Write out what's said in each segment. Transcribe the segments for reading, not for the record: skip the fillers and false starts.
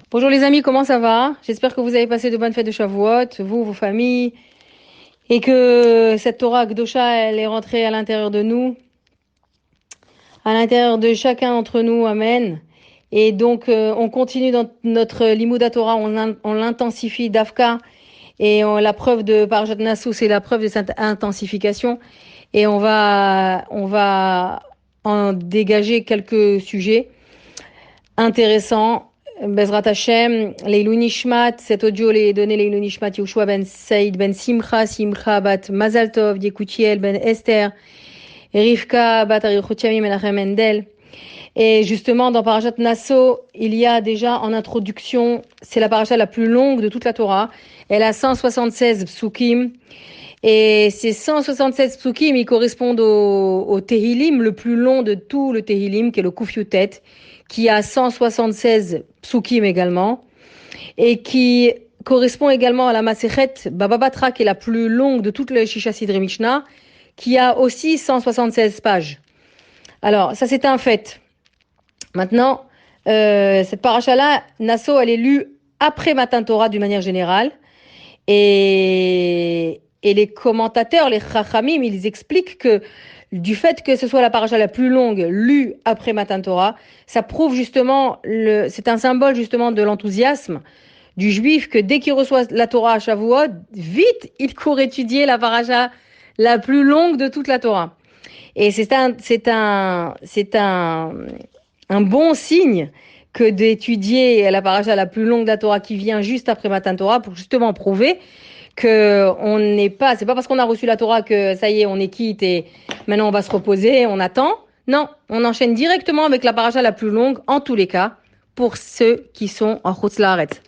Bonjour les amis, comment ça va? J'espère que vous avez passé de bonnes fêtes de Shavuot, vous, vos familles, et que cette Torah Kdosha, elle est rentrée à l'intérieur de nous, à l'intérieur de chacun d'entre nous, amen. Et donc, on continue dans notre Limouda Torah, on l'intensifie d'Afka, et la preuve de Parashat Nassau, c'est la preuve de cette intensification. Et on va en dégager quelques sujets intéressant. Bezrat Hashem, Leilou Nishmat, cet audio est donné Leilou Nishmat Yehoshua ben Saïd ben Simcha bat Mazal Tov, Yekutiel ben Esther, Rivka bat Arichotiami Menachem Mendel. Et justement, dans Parashat Nassau, il y a déjà en introduction, c'est la parasha la plus longue de toute la Torah. Elle a 176 psukim. Et ces 176 psukim, ils correspondent au Tehillim, le plus long de tout le Tehillim, qui est le Kufyutet, qui a 176 psukim également, et qui correspond également à la Masechet Baba Batra, qui est la plus longue de toutes les Shisha Sidrei Mishnah, qui a aussi 176 pages. Alors, ça c'est un fait. Maintenant, cette paracha-là, Nassau, elle est lue après Matan Torah d'une manière générale, et les commentateurs, les Chachamim, ils expliquent que du fait que ce soit la paracha la plus longue lue après Matan Torah, ça prouve justement, c'est un symbole justement de l'enthousiasme du juif que dès qu'il reçoit la Torah à Shavuot, vite, il court étudier la paracha la plus longue de toute la Torah. Et c'est un bon signe que d'étudier la paracha la plus longue de la Torah qui vient juste après Matan Torah pour justement prouver que on n'est pas, c'est pas parce qu'on a reçu la Torah que ça y est, on est quitte et maintenant on va se reposer, on attend. Non, on enchaîne directement avec la paracha la plus longue, en tous les cas, pour ceux qui sont en Chutz La'aretz.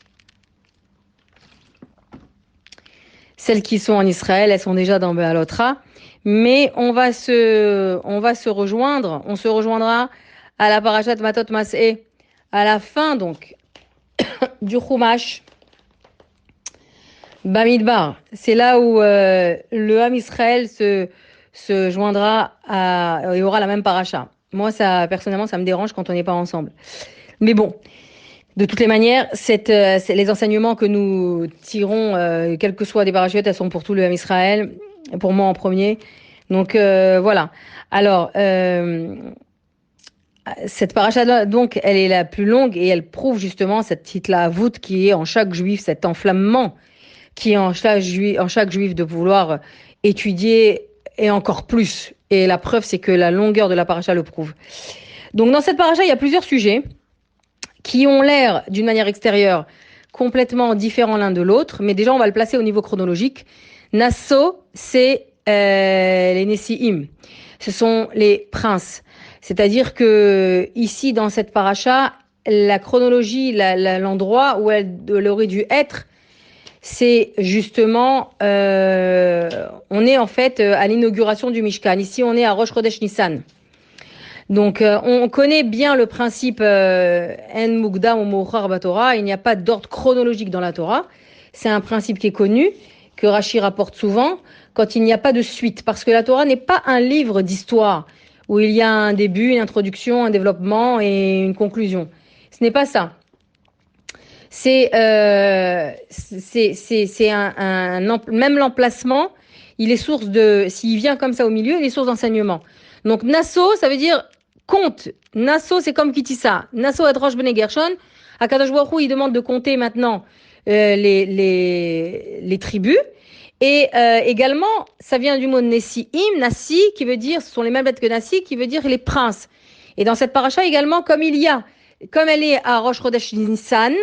Celles qui sont en Israël, elles sont déjà dans Be'alotra, mais on se rejoindre, on se rejoindra à la parashat Matot Mas'eh, à la fin donc du Chumash, Bamidbar, c'est là où le Ham Israël se joindra et aura la même paracha. Moi, ça, personnellement, ça me dérange quand on n'est pas ensemble. Mais bon, de toutes les manières, c'est les enseignements que nous tirons, quelles que soient des parachutes, elles sont pour tout le Ham Israël, pour moi en premier. Donc voilà. Alors, cette paracha, donc, elle est la plus longue et elle prouve justement cette petite-là voûte qui est en chaque juif, cet enflammement qui est en chaque juif de vouloir étudier et encore plus. Et la preuve, c'est que la longueur de la paracha le prouve. Donc dans cette paracha, il y a plusieurs sujets qui ont l'air, d'une manière extérieure, complètement différents l'un de l'autre. Mais déjà, on va le placer au niveau chronologique. Nassau, c'est les Nessi'im. Ce sont les princes. C'est-à-dire que ici, dans cette paracha, la chronologie, l'endroit où elle aurait dû être, c'est justement, on est en fait à l'inauguration du Mishkan. Ici, on est à Rosh Chodesh Nissan. Donc, on connaît bien le principe En Mukdam ou Mouchar Batorah. Il n'y a pas d'ordre chronologique dans la Torah. C'est un principe qui est connu, que Rashi rapporte souvent, quand il n'y a pas de suite. Parce que la Torah n'est pas un livre d'histoire où il y a un début, une introduction, un développement et une conclusion. Ce n'est pas ça. C'est même l'emplacement, il est source de, s'il vient comme ça au milieu, il est source d'enseignement. Donc Nassau, ça veut dire compte. Nassau, c'est comme Kitissa. Nassau et Rosh Bnei Gershon. Akadosh Baruch Hu, il demande de compter maintenant les tribus. Et également, ça vient du mot Nessi'im, Nassi, qui veut dire, ce sont les mêmes lettres que Nassi, qui veut dire les princes. Et dans cette paracha également, comme elle est à Rosh Chodesh Nissan,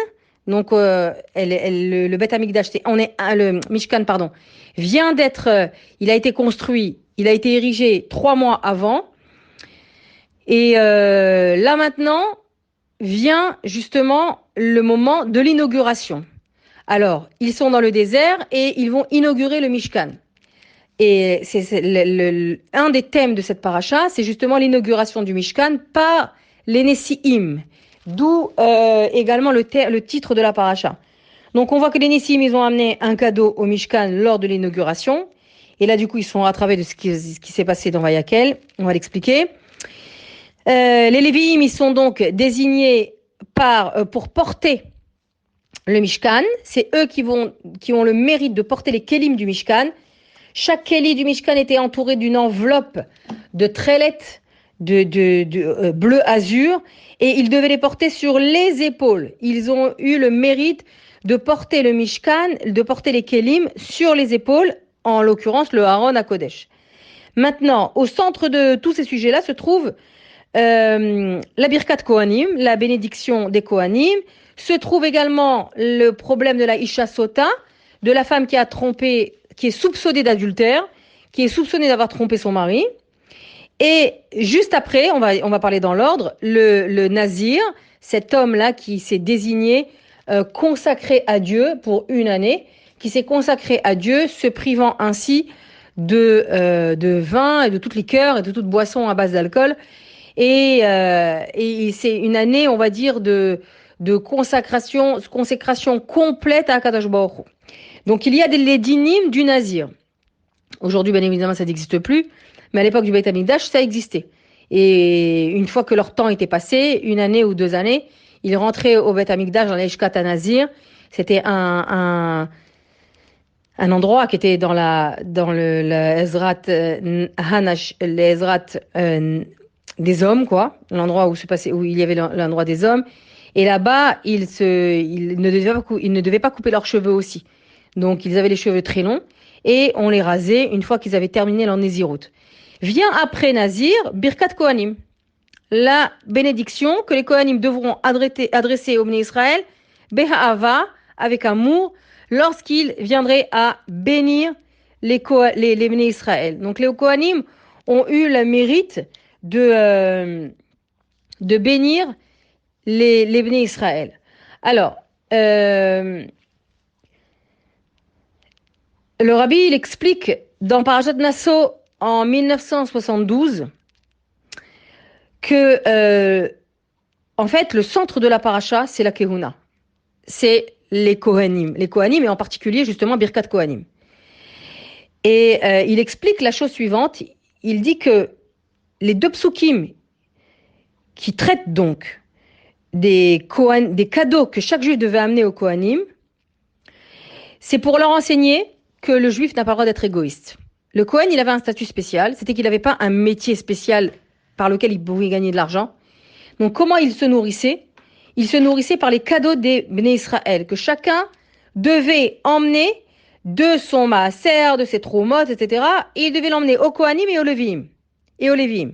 donc le Beth Amikdash, le Mishkan, pardon, vient d'être, il a été construit, il a été érigé 3 mois avant. Et là maintenant vient justement le moment de l'inauguration. Alors, ils sont dans le désert et ils vont inaugurer le Mishkan. Et un des thèmes de cette paracha, c'est justement l'inauguration du Mishkan par les Nessi'im, d'où également le titre de la paracha. Donc on voit que les Nessi'im, ils ont amené un cadeau au Mishkan lors de l'inauguration. Et là, du coup, ils sont rattrapés de ce qui s'est passé dans Vayakel. On va l'expliquer. Les Lévi'im, ils sont donc désignés pour porter le Mishkan. C'est eux qui ont le mérite de porter les kelim du Mishkan. Chaque keli du Mishkan était entouré d'une enveloppe de trellettes de bleu azur et ils devaient les porter sur les épaules. Ils ont eu le mérite de porter le Mishkan, de porter les kelim sur les épaules, en l'occurrence le Aaron HaKodesh. Maintenant, au centre de tous ces sujets-là se trouve la Birkat Kohanim, la bénédiction des Kohanim. Se trouve également le problème de la Isha Sota, de la femme qui a trompé, qui est soupçonnée d'adultère, qui est soupçonnée d'avoir trompé son mari. Et juste après, on va parler dans l'ordre, le Nazir, cet homme-là qui s'est désigné consacré à Dieu pour une année, qui s'est consacré à Dieu, se privant ainsi de vin et de toute liqueur et de toute boisson à base d'alcool. Et c'est une année, on va dire, de consécration complète à Akadosh Baruch Hu. Donc il y a les dynimes du Nazir. Aujourd'hui, bien évidemment, ça n'existe plus, mais à l'époque du Beit Hamikdash, ça existait. Et une fois que leur temps était passé, une année ou 2 années, ils rentraient au Beit Hamikdash dans l'Eshkat Nazir. C'était un endroit qui était dans le Ezrat Hanash, l'Ezrat des hommes, quoi, l'endroit où il y avait l'endroit des hommes. Et là-bas, ils ne devaient pas couper leurs cheveux aussi. Donc, ils avaient les cheveux très longs et on les rasait une fois qu'ils avaient terminé leur Nézirut. Vient après Nazir, Birkat Kohanim, la bénédiction que les Kohanim devront adresser au Bnei Israël, Beha'ava, avec amour, lorsqu'ils viendraient à bénir les Bnei Israël. Donc, les Kohanim ont eu le mérite de bénir les Bnei Israël. Alors, le rabbi, il explique dans Parashat Nasso en 1972 que, en fait, le centre de la paracha, c'est la Kehuna. C'est les Kohanim. Les Kohanim, et en particulier, justement, Birkat Kohanim. Et il explique la chose suivante. Il dit que les 2 psukim qui traitent donc des cadeaux que chaque juif devait amener aux Kohanim, c'est pour leur enseigner que le juif n'a pas le droit d'être égoïste. Le Kohen, il avait un statut spécial, c'était qu'il n'avait pas un métier spécial par lequel il pouvait gagner de l'argent. Donc comment il se nourrissait? Il se nourrissait par les cadeaux des Bnei Israël, que chacun devait emmener de son maaser, de ses troumotes, etc. Et il devait l'emmener au Kohanim et au Lévim.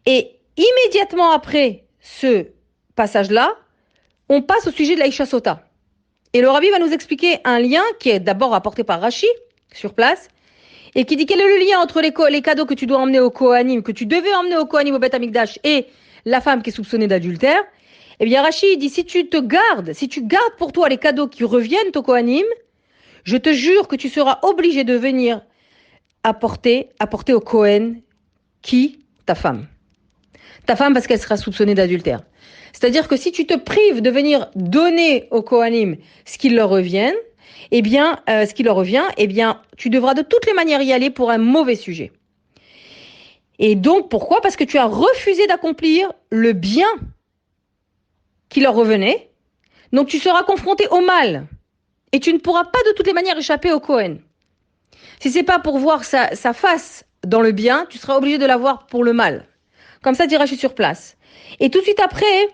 Et immédiatement après ce passage-là, on passe au sujet de la Isha Sota. Et le rabbi va nous expliquer un lien qui est d'abord apporté par Rashi, sur place, et qui dit quel est le lien entre les cadeaux que tu dois emmener au Kohanim, que tu devais emmener au Kohanim au Beit Hamikdash, et la femme qui est soupçonnée d'adultère. Eh bien, Rashi dit, si tu gardes pour toi les cadeaux qui reviennent au Kohanim, je te jure que tu seras obligé de venir apporter au Kohen qui? Ta femme. Ta femme parce qu'elle sera soupçonnée d'adultère. C'est-à-dire que si tu te prives de venir donner aux Kohanim ce qui leur revient, eh bien, tu devras de toutes les manières y aller pour un mauvais sujet. Et donc, pourquoi? Parce que tu as refusé d'accomplir le bien qui leur revenait. Donc, tu seras confronté au mal. Et tu ne pourras pas de toutes les manières échapper au Kohen. Si c'est pas pour voir sa face dans le bien, tu seras obligé de la voir pour le mal. Comme ça, diras-je sur place. Et tout de suite après,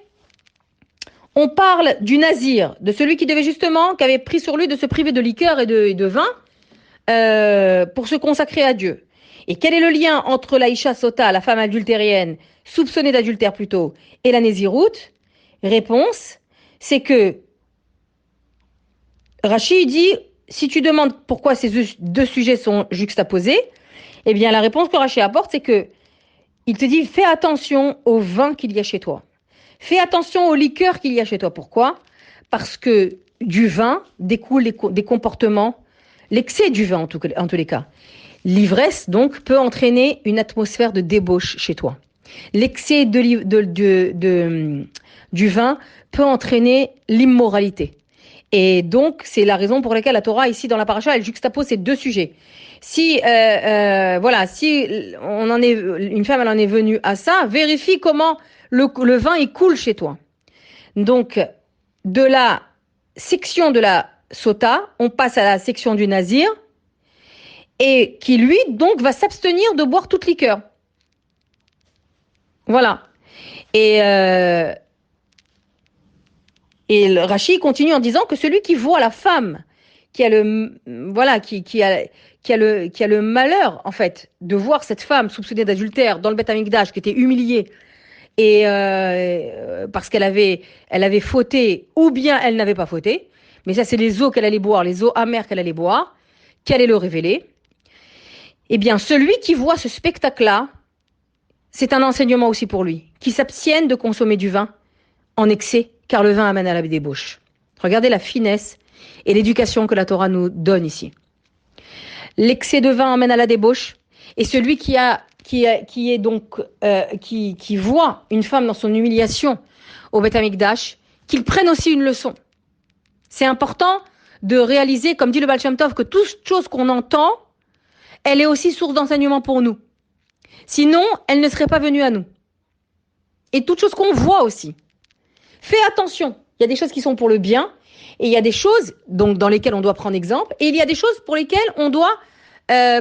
on parle du Nazir, de celui qui avait pris sur lui de se priver de liqueur et de vin pour se consacrer à Dieu. Et quel est le lien entre la Isha Sota, la femme adultérienne, soupçonnée d'adultère plutôt, et la Nézirut? Réponse, c'est que Rashi dit, si tu demandes pourquoi ces 2 sujets sont juxtaposés, eh bien la réponse que Rashi apporte, c'est que il te dit, fais attention au vin qu'il y a chez toi. Fais attention aux liqueurs qu'il y a chez toi. Pourquoi? Parce que du vin découle des comportements, l'excès du vin en tous les cas. L'ivresse, donc, peut entraîner une atmosphère de débauche chez toi. L'excès du vin peut entraîner l'immoralité. Et donc, c'est la raison pour laquelle la Torah, ici, dans la paracha, elle juxtapose ces 2 sujets. Si une femme, elle en est venue à ça, vérifie comment le vin, il coule chez toi. Donc, de là section de la sota, on passe à la section du nazir, et qui lui donc va s'abstenir de boire toute liqueur. Voilà. Et le Rashi continue en disant que celui qui voit la femme qui a le malheur en fait de voir cette femme soupçonnée d'adultère dans le Beth Amikdash, qui était humiliée et parce qu'elle avait fauté, ou bien elle n'avait pas fauté, mais ça c'est les eaux qu'elle allait boire, les eaux amères qu'elle allait boire, qui allaient le révéler. Eh bien, celui qui voit ce spectacle-là, c'est un enseignement aussi pour lui, qui s'abstienne de consommer du vin en excès, car le vin amène à la débauche. Regardez la finesse et l'éducation que la Torah nous donne ici. L'excès de vin amène à la débauche, et celui qui voit une femme dans son humiliation au Beth Amikdash, qu'il prenne aussi une leçon. C'est important de réaliser, comme dit le Baal Shem Tov, que toute chose qu'on entend, elle est aussi source d'enseignement pour nous. Sinon, elle ne serait pas venue à nous. Et toute chose qu'on voit aussi. Fais attention, il y a des choses qui sont pour le bien, et il y a des choses donc dans lesquelles on doit prendre exemple, et il y a des choses pour lesquelles on doit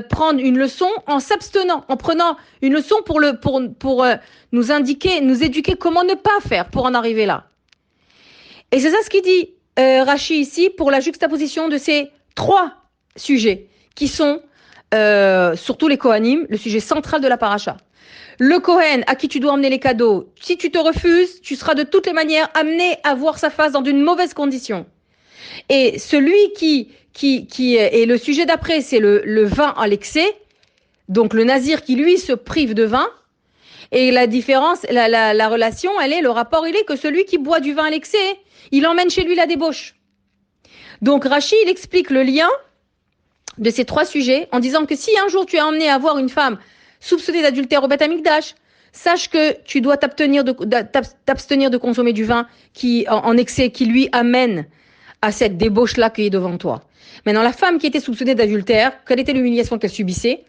prendre une leçon en s'abstenant, en prenant une leçon pour nous indiquer, nous éduquer comment ne pas faire pour en arriver là. Et c'est ça ce qu'il dit Rashi ici pour la juxtaposition de ces trois sujets qui sont surtout les Kohanim, le sujet central de la paracha. Le Kohen à qui tu dois emmener les cadeaux, si tu te refuses, tu seras de toutes les manières amené à voir sa face dans une mauvaise condition. Et celui qui est le sujet d'après, c'est le vin à l'excès, donc le nazir qui lui se prive de vin. Et la différence, la relation, le rapport, il est que celui qui boit du vin à l'excès, il emmène chez lui la débauche. Donc Rashi, il explique le lien de ces trois sujets en disant que si un jour tu es emmené à voir une femme soupçonnée d'adultère au Beth Amikdash, sache que tu dois t'abstenir de consommer du vin en excès qui lui amène à cette débauche-là qui est devant toi. Maintenant, la femme qui était soupçonnée d'adultère, quelle était l'humiliation qu'elle subissait?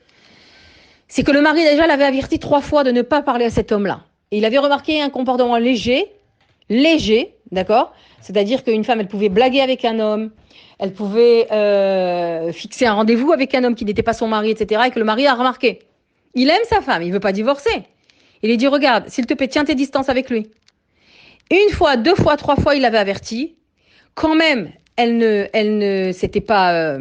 C'est que le mari déjà l'avait averti 3 fois de ne pas parler à cet homme-là. Et il avait remarqué un comportement léger, d'accord? C'est-à-dire qu'une femme, elle pouvait blaguer avec un homme, elle pouvait fixer un rendez-vous avec un homme qui n'était pas son mari, etc. Et que le mari a remarqué. Il aime sa femme, il ne veut pas divorcer. Il lui dit, regarde, s'il te plaît, tiens tes distances avec lui. 1 fois, 2 fois, 3 fois, il l'avait averti. Quand même, elle ne s'était pas,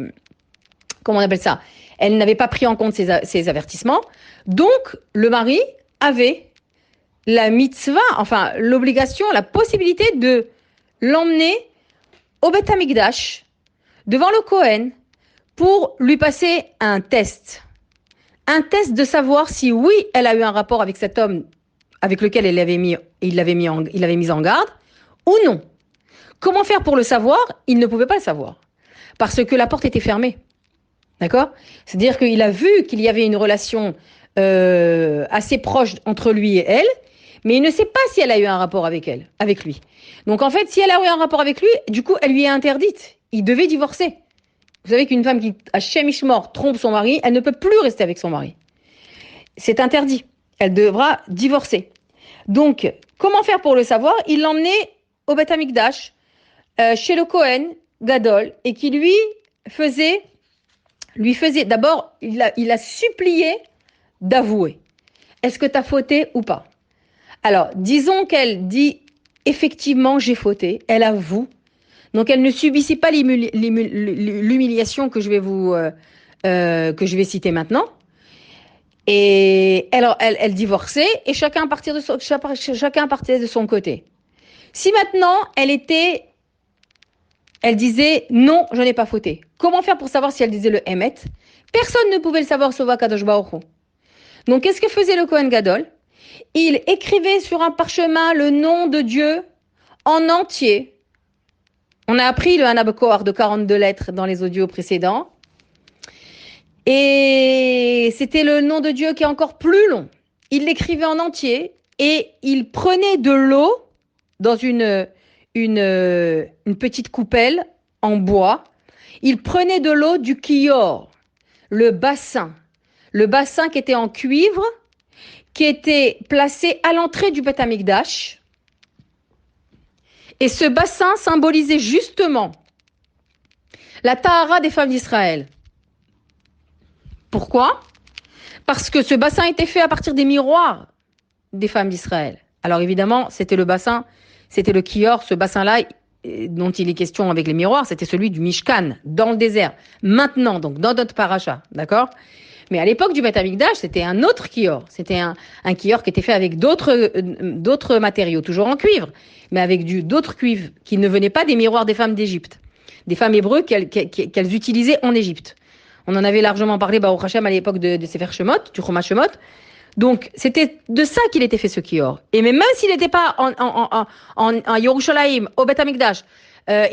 comment on appelle ça? Elle n'avait pas pris en compte ses avertissements. Donc, le mari avait la mitzvah, enfin, l'obligation, la possibilité de l'emmener au Beth Amikdash, devant le Kohen, pour lui passer un test. Un test de savoir si oui, elle a eu un rapport avec cet homme avec lequel il l'avait mis en garde, ou non. Comment faire pour le savoir? Il ne pouvait pas le savoir. Parce que la porte était fermée. D'accord? C'est-à-dire qu'il a vu qu'il y avait une relation assez proche entre lui et elle, mais il ne sait pas si elle a eu un rapport avec lui. Donc en fait, si elle a eu un rapport avec lui, du coup, elle lui est interdite. Il devait divorcer. Vous savez qu'une femme qui, à Shem Ishmor, trompe son mari, elle ne peut plus rester avec son mari. C'est interdit. Elle devra divorcer. Donc, comment faire pour le savoir? Il l'emmenait au Beth Amikdash, chez le Kohen Gadol, et qui lui faisait, d'abord, il a supplié d'avouer. Est-ce que tu as fauté ou pas? Alors, disons qu'elle dit, effectivement, j'ai fauté. Elle avoue. Donc, elle ne subissait pas l'humiliation que je vais citer maintenant. Et elle divorçait et chacun partait de son côté. Si maintenant, elle disait non, je n'ai pas fauté. Comment faire pour savoir si elle disait le Emet? Personne ne pouvait le savoir sauf Akadosh Baruch Hu. Donc, qu'est-ce que faisait le Kohen Gadol? Il écrivait sur un parchemin le nom de Dieu en entier. On a appris le Hanabekor de 42 lettres dans les audios précédents. Et c'était le nom de Dieu qui est encore plus long. Il l'écrivait en entier et il prenait de l'eau dans une petite coupelle en bois. Il prenait de l'eau du kior, le bassin qui était en cuivre, qui était placé à l'entrée du Beth Amikdash. Et ce bassin symbolisait justement la tahara des femmes d'Israël. Pourquoi? Parce que ce bassin était fait à partir des miroirs des femmes d'Israël. Alors évidemment, c'était le bassin, c'était le Kior, ce bassin-là dont il est question avec les miroirs, c'était celui du Mishkan, dans le désert. Maintenant, donc dans notre paracha, d'accord? Mais à l'époque du Beth Amikdash, c'était un autre Kior. C'était un Kior qui était fait avec d'autres matériaux, toujours en cuivre, mais avec d'autres cuivres qui ne venaient pas des miroirs des femmes d'Égypte, des femmes hébreues qu'elles utilisaient en Égypte. On en avait largement parlé, Baruch Hashem, à l'époque de Sefer Shemot, du Chumash Shemot. Donc, c'était de ça qu'il était fait ce Kior. Et même s'il n'était pas en Yerushalayim, au Beth Amikdash,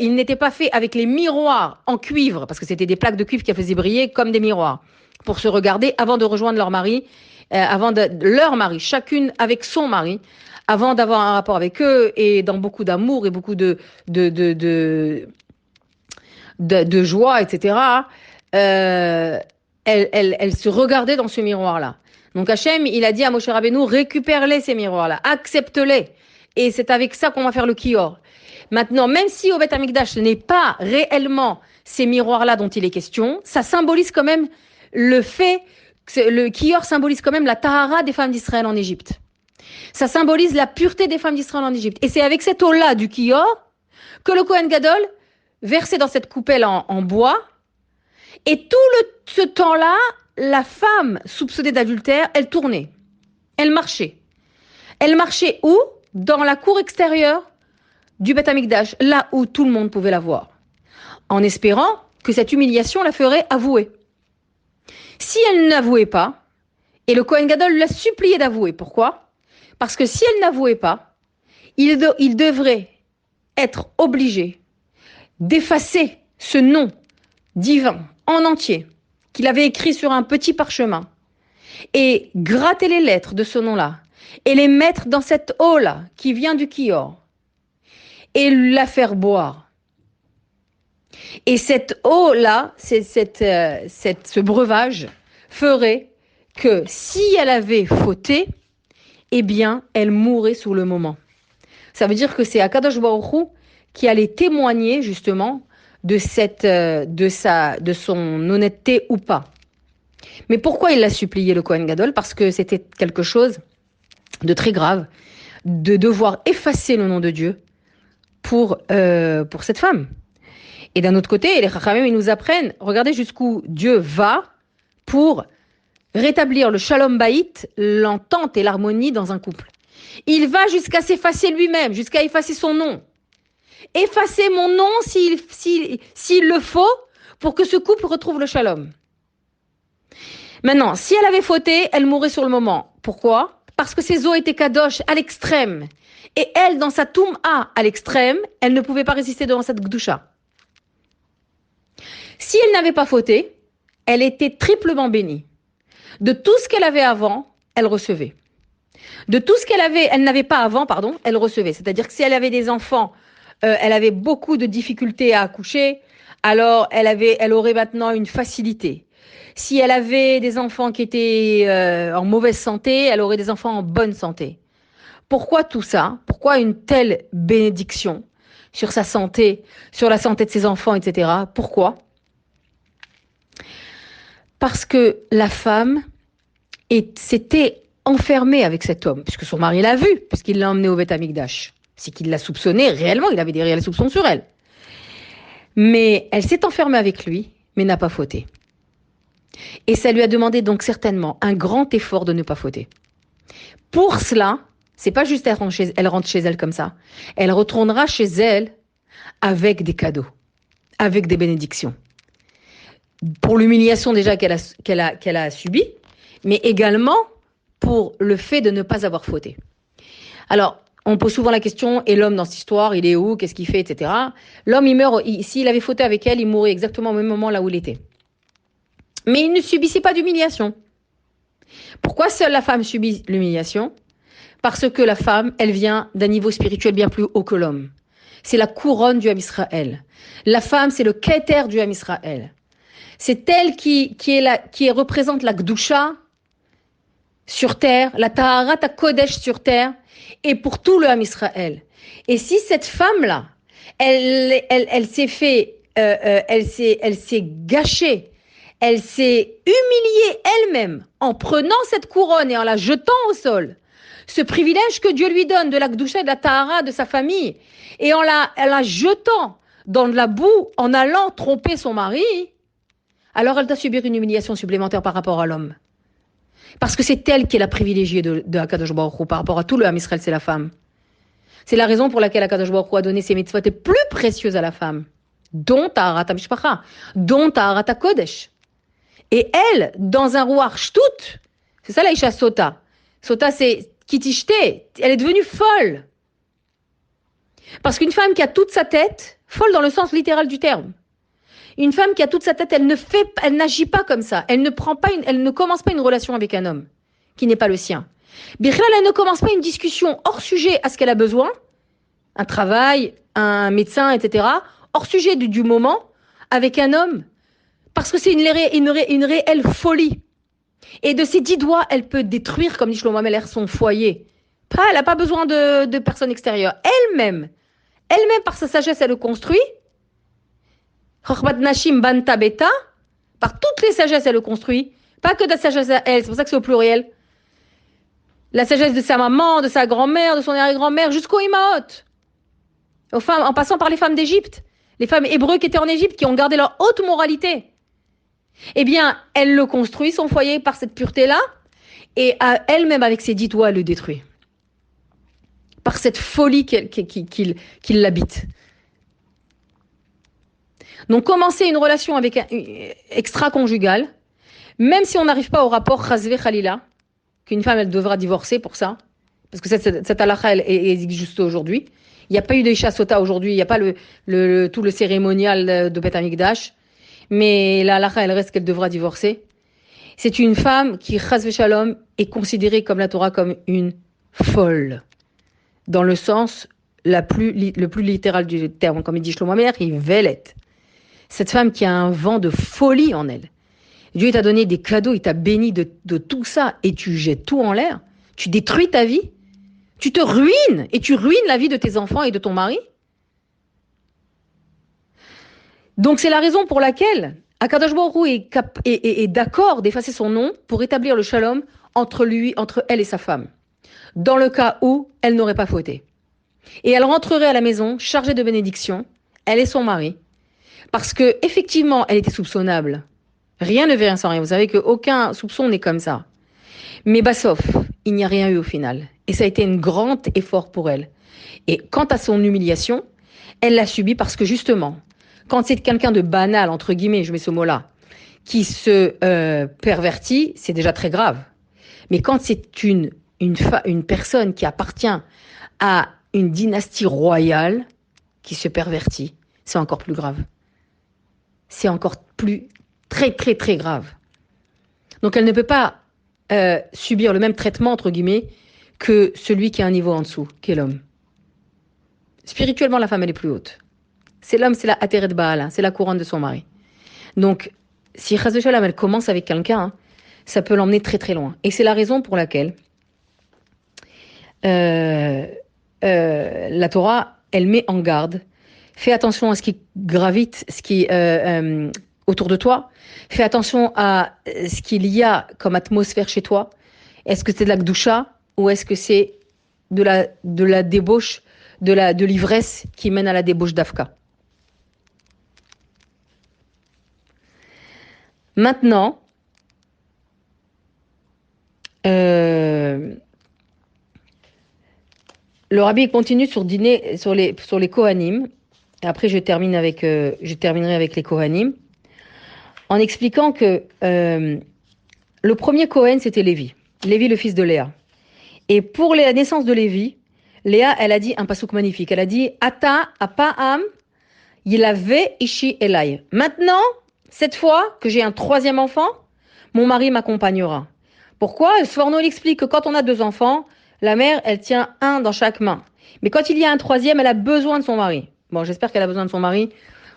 il n'était pas fait avec les miroirs en cuivre, parce que c'était des plaques de cuivre qui faisaient briller comme des miroirs, pour se regarder avant de rejoindre leur mari, leur mari, chacune avec son mari, avant d'avoir un rapport avec eux, et dans beaucoup d'amour et beaucoup de joie, etc. Elle se regardait dans ce miroir-là. Donc Hachem, il a dit à Moshe Rabbeinu, récupère-les ces miroirs-là, accepte-les. Et c'est avec ça qu'on va faire le Kior. Maintenant, même si au Beth Amikdash, ce n'est pas réellement ces miroirs-là dont il est question, ça symbolise quand même le fait, le Kior symbolise quand même la tahara des femmes d'Israël en Égypte. Ça symbolise la pureté des femmes d'Israël en Égypte. Et c'est avec cette eau-là du Kior que le Kohen Gadol versait dans cette coupelle en bois. Et ce temps-là, la femme soupçonnée d'adultère, elle tournait. Elle marchait. Elle marchait où? Dans la cour extérieure du Beth Amikdash, là où tout le monde pouvait la voir. En espérant que cette humiliation la ferait avouer. Si elle n'avouait pas, et le Kohen Gadol l'a supplié d'avouer. Pourquoi? Parce que si elle n'avouait pas, il devrait être obligé d'effacer ce nom divin en entier, qu'il avait écrit sur un petit parchemin, et gratter les lettres de ce nom-là, et les mettre dans cette eau-là, qui vient du Kior, et la faire boire. Et cette eau-là, ce breuvage, ferait que si elle avait fauté, eh bien, elle mourrait sous le moment. Ça veut dire que c'est Akadosh Baruch Hu qui allait témoigner, justement, de son honnêteté ou pas. Mais pourquoi il l'a supplié, le Kohen Gadol? Parce que c'était quelque chose de très grave, de devoir effacer le nom de Dieu pour cette femme. Et d'un autre côté, les Chachamim, ils nous apprennent, regardez jusqu'où Dieu va pour rétablir le shalom baït, l'entente et l'harmonie dans un couple. Il va jusqu'à s'effacer lui-même, jusqu'à effacer son nom. Effacer mon nom s'il le faut pour que ce couple retrouve le shalom. Maintenant, si elle avait fauté, elle mourrait sur le moment. Pourquoi? Parce que ses os étaient kadosh à l'extrême. Et elle, dans sa toum'a à l'extrême, elle ne pouvait pas résister devant cette gdusha. Si elle n'avait pas fauté, elle était triplement bénie. De tout ce qu'elle avait avant, elle recevait. De tout ce elle n'avait pas avant, elle recevait. C'est-à-dire que si elle avait des enfants, elle avait beaucoup de difficultés à accoucher, alors elle aurait maintenant une facilité. Si elle avait des enfants qui étaient en mauvaise santé, elle aurait des enfants en bonne santé. Pourquoi tout ça? Pourquoi une telle bénédiction sur sa santé, sur la santé de ses enfants, etc. Pourquoi? Parce que la femme s'était enfermée avec cet homme, puisque son mari l'a vu, puisqu'il l'a emmené au Beth Amikdash. C'est qu'il l'a soupçonnée, réellement, il avait des réels soupçons sur elle. Mais elle s'est enfermée avec lui, mais n'a pas fauté. Et ça lui a demandé donc certainement un grand effort de ne pas fauter. Pour cela, c'est pas juste elle rentre chez elle comme ça. Elle retournera chez elle avec des cadeaux, avec des bénédictions. Pour l'humiliation déjà qu'elle a subie, mais également pour le fait de ne pas avoir fauté. Alors, on pose souvent la question, et l'homme dans cette histoire, il est où, qu'est-ce qu'il fait, etc. L'homme, il meurt, s'il avait fauté avec elle, il mourrait exactement au même moment là où il était. Mais il ne subissait pas d'humiliation. Pourquoi seule la femme subit l'humiliation? Parce que la femme, elle vient d'un niveau spirituel bien plus haut que l'homme. C'est la couronne du Ham Israël. La femme, c'est le keter du Ham Israël. C'est elle qui représente la Gdusha sur terre, la Taharat HaKodesh sur terre, et pour tout le Ham Israël. Et si cette femme-là, elle s'est gâchée, elle s'est humiliée elle-même en prenant cette couronne et en la jetant au sol, ce privilège que Dieu lui donne de la Gdusha et de la Tahara de sa famille, et en la jetant dans de la boue, en allant tromper son mari, alors elle doit subir une humiliation supplémentaire par rapport à l'homme. Parce que c'est elle qui est la privilégiée de Akadosh Baruch Hu par rapport à tout le Ham Israël, c'est la femme. C'est la raison pour laquelle Akadosh Baruch Hu a donné ses mitzvot les plus précieuses à la femme, dont Taharat HaMishpacha, dont Taharat HaKodesh. Et elle, dans un rouar shtout, c'est ça la Isha Sota. Sota, c'est kitishte, elle est devenue folle. Parce qu'une femme qui a toute sa tête, folle dans le sens littéral du terme, une femme qui a toute sa tête, elle n'agit pas comme ça. Elle ne commence pas une relation avec un homme qui n'est pas le sien. Bichlal, elle ne commence pas une discussion hors sujet à ce qu'elle a besoin, un travail, un médecin, etc., hors sujet du moment, avec un homme, parce que c'est une réelle folie. Et de ses 10 doigts, elle peut détruire, comme dit Shlomo Ameler, son foyer. Elle n'a pas besoin de personnes extérieures. Elle-même, par sa sagesse, elle le construit. Chochmat Nashim Banta Beta, par toutes les sagesses, elle le construit. Pas que de la sagesse à elle, c'est pour ça que c'est au pluriel. La sagesse de sa maman, de sa grand-mère, de son arrière-grand-mère, jusqu'aux Imaot. Aux femmes, en passant par les femmes d'Égypte. Les femmes hébreues qui étaient en Égypte, qui ont gardé leur haute moralité. Eh bien, elle le construit, son foyer, par cette pureté-là, et elle-même, avec ses 10 doigts, elle le détruit. Par cette folie qu'il l'habite. Donc, commencer une relation avec extra-conjugale, même si on n'arrive pas au rapport chazvé khalila, qu'une femme, elle devra divorcer pour ça, parce que cette halakha, elle existe juste aujourd'hui. Il n'y a pas eu de Isha Sota aujourd'hui, il n'y a pas tout le cérémonial de Beth Amikdash, mais la halakha, elle reste qu'elle devra divorcer. C'est une femme qui, chazvé shalom, est considérée comme la Torah comme une folle, dans le sens le plus littéral du terme, comme il dit Shlomo Ameler, il velet. Cette femme qui a un vent de folie en elle. Dieu t'a donné des cadeaux, il t'a béni de tout ça, et tu jettes tout en l'air. Tu détruis ta vie. Tu te ruines, et tu ruines la vie de tes enfants et de ton mari. Donc c'est la raison pour laquelle Akadosh Baruch Hu est d'accord d'effacer son nom pour établir le shalom entre elle et sa femme. Dans le cas où elle n'aurait pas fauté. Et elle rentrerait à la maison chargée de bénédiction, elle et son mari. Parce que effectivement, elle était soupçonnable. Rien ne vient sans rien. Vous savez qu'aucun soupçon n'est comme ça. Mais Bassof, il n'y a rien eu au final. Et ça a été un grand effort pour elle. Et quant à son humiliation, elle l'a subie parce que justement, quand c'est quelqu'un de banal, entre guillemets, je mets ce mot-là, qui se pervertit, c'est déjà très grave. Mais quand c'est une personne qui appartient à une dynastie royale qui se pervertit, c'est encore plus grave. C'est encore plus très, très, très grave. Donc elle ne peut pas subir le même traitement, entre guillemets, que celui qui a un niveau en dessous, qui est l'homme. Spirituellement, la femme, elle est plus haute. C'est l'homme, c'est la Ateret Baala, c'est la couronne de son mari. Donc, si Chaz v'Shalom, elle commence avec quelqu'un, ça peut l'emmener très, très loin. Et c'est la raison pour laquelle la Torah, elle met en garde. Fais attention à ce qui gravite, ce qui autour de toi. Fais attention à ce qu'il y a comme atmosphère chez toi. Est-ce que c'est de la gdusha ou est-ce que c'est de la débauche, de l'ivresse qui mène à la débauche d'Afka? Maintenant, le rabbi continue sur les Kohanim. Et après, je terminerai avec les Kohanim, en expliquant que le premier Kohen, c'était Lévi. Lévi, le fils de Léa. Et pour la naissance de Lévi, Léa, elle a dit un pasouk magnifique. Elle a dit « Ata apa'am yilave ishi elai ». Maintenant, cette fois que j'ai un troisième enfant, mon mari m'accompagnera. Pourquoi? Sforno explique que quand on a 2 enfants, la mère, elle tient un dans chaque main. Mais quand il y a un troisième, elle a besoin de son mari. Bon, j'espère qu'elle a besoin de son mari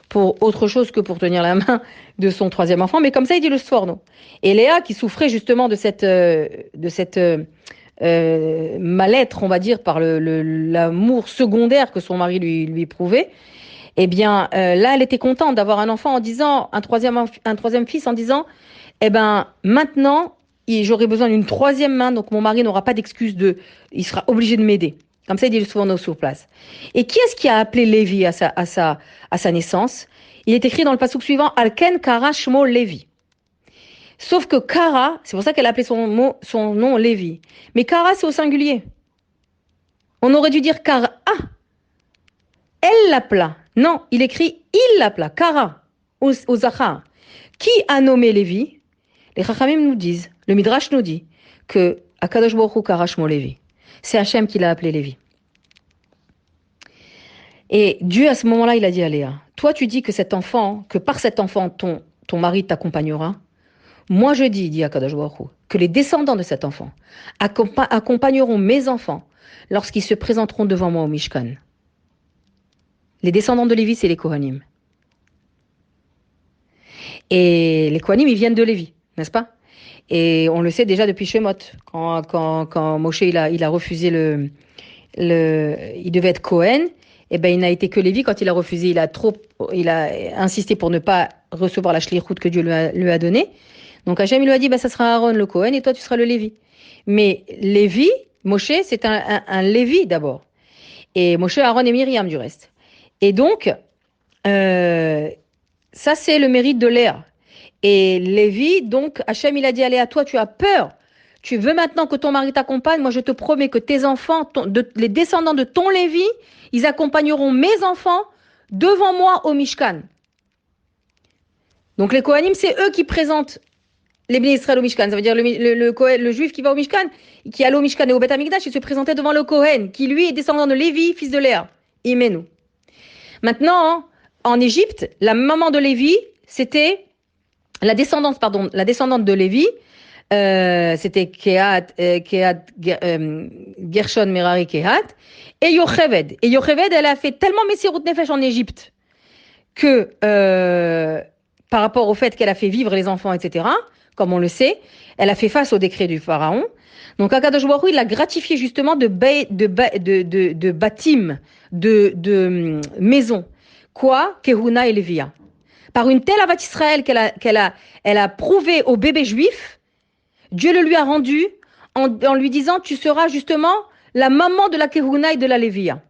pour autre chose que pour tenir la main de son troisième enfant, mais comme ça, il dit le Sforno. Et Léa, qui souffrait justement de cette mal-être, on va dire, par l'amour secondaire que son mari lui prouvait, eh bien, là, elle était contente d'avoir un enfant en disant, un troisième fils en disant, eh ben, maintenant, j'aurai besoin d'une troisième main, donc mon mari n'aura pas d'excuse il sera obligé de m'aider. Comme ça, il dit souvent sur place. Et qui est-ce qui a appelé Lévi à sa naissance? Il est écrit dans le passouk suivant, Alken Kara Shmo Lévi. Sauf que Kara, c'est pour ça qu'elle a appelé son nom Lévi. Mais Kara, c'est au singulier. On aurait dû dire Kara. Ah, elle l'appela. Non, il écrit il l'appela. Kara, au Zachar. Qui a nommé Lévi? Les Chachamim nous disent, le Midrash nous dit, que Akadosh Baruch Hu Kara Shmo Lévi. C'est Hachem qui l'a appelé Lévi. Et Dieu, à ce moment-là, il a dit à Léa, toi, tu dis que par cet enfant, ton mari t'accompagnera. Moi, je dis, dit Akadosh Baruch Hu, que les descendants de cet enfant accompagneront mes enfants lorsqu'ils se présenteront devant moi au Mishkan. Les descendants de Lévi, c'est les Kohanim. Et les Kohanim, ils viennent de Lévi, n'est-ce pas? Et on le sait déjà depuis Shemot, quand Moshe il a refusé il devait être Kohen, et ben il n'a été que Lévi. Quand il a refusé, il a insisté pour ne pas recevoir la shlichut que Dieu lui a donnée. Donc Hachem il lui a dit, ça sera Aaron le Kohen et toi tu seras le Lévi. Mais Lévi, Moshe, c'est un Lévi d'abord. Et Moshe, Aaron et Myriam du reste. Et donc, ça c'est le mérite de Léa. Et Lévi, donc Hachem il a dit à Léa, toi tu as peur. Tu veux maintenant que ton mari t'accompagne? Moi, je te promets que tes enfants, les descendants de ton Lévi, ils accompagneront mes enfants devant moi au Mishkan. Donc les Kohanim, c'est eux qui présentent les Bnei Israël au Mishkan. Ça veut dire le juif qui va au Mishkan, qui allait au Mishkan et au Beth Amikdash, il se présentait devant le Kohen, qui lui est descendant de Lévi, fils de Léa. Imenu. Maintenant, en Égypte, la maman de Lévi, c'était la descendante de Lévi. C'était Kehat, Gershon, Merari, Kehat, et Yocheved. Et Yocheved, elle a fait tellement Messirut Nefesh en Égypte que, par rapport au fait qu'elle a fait vivre les enfants, etc., comme on le sait, elle a fait face au décret du pharaon. Donc, Akadosh Baruch Hu, il l'a gratifié justement de bâtim, de maison. Quoi? Kehuna et Lévia. Par une telle avat Israël elle a prouvé au bébé juif, Dieu le lui a rendu en lui disant, tu seras justement la maman de la Kehuna et de la Lévia.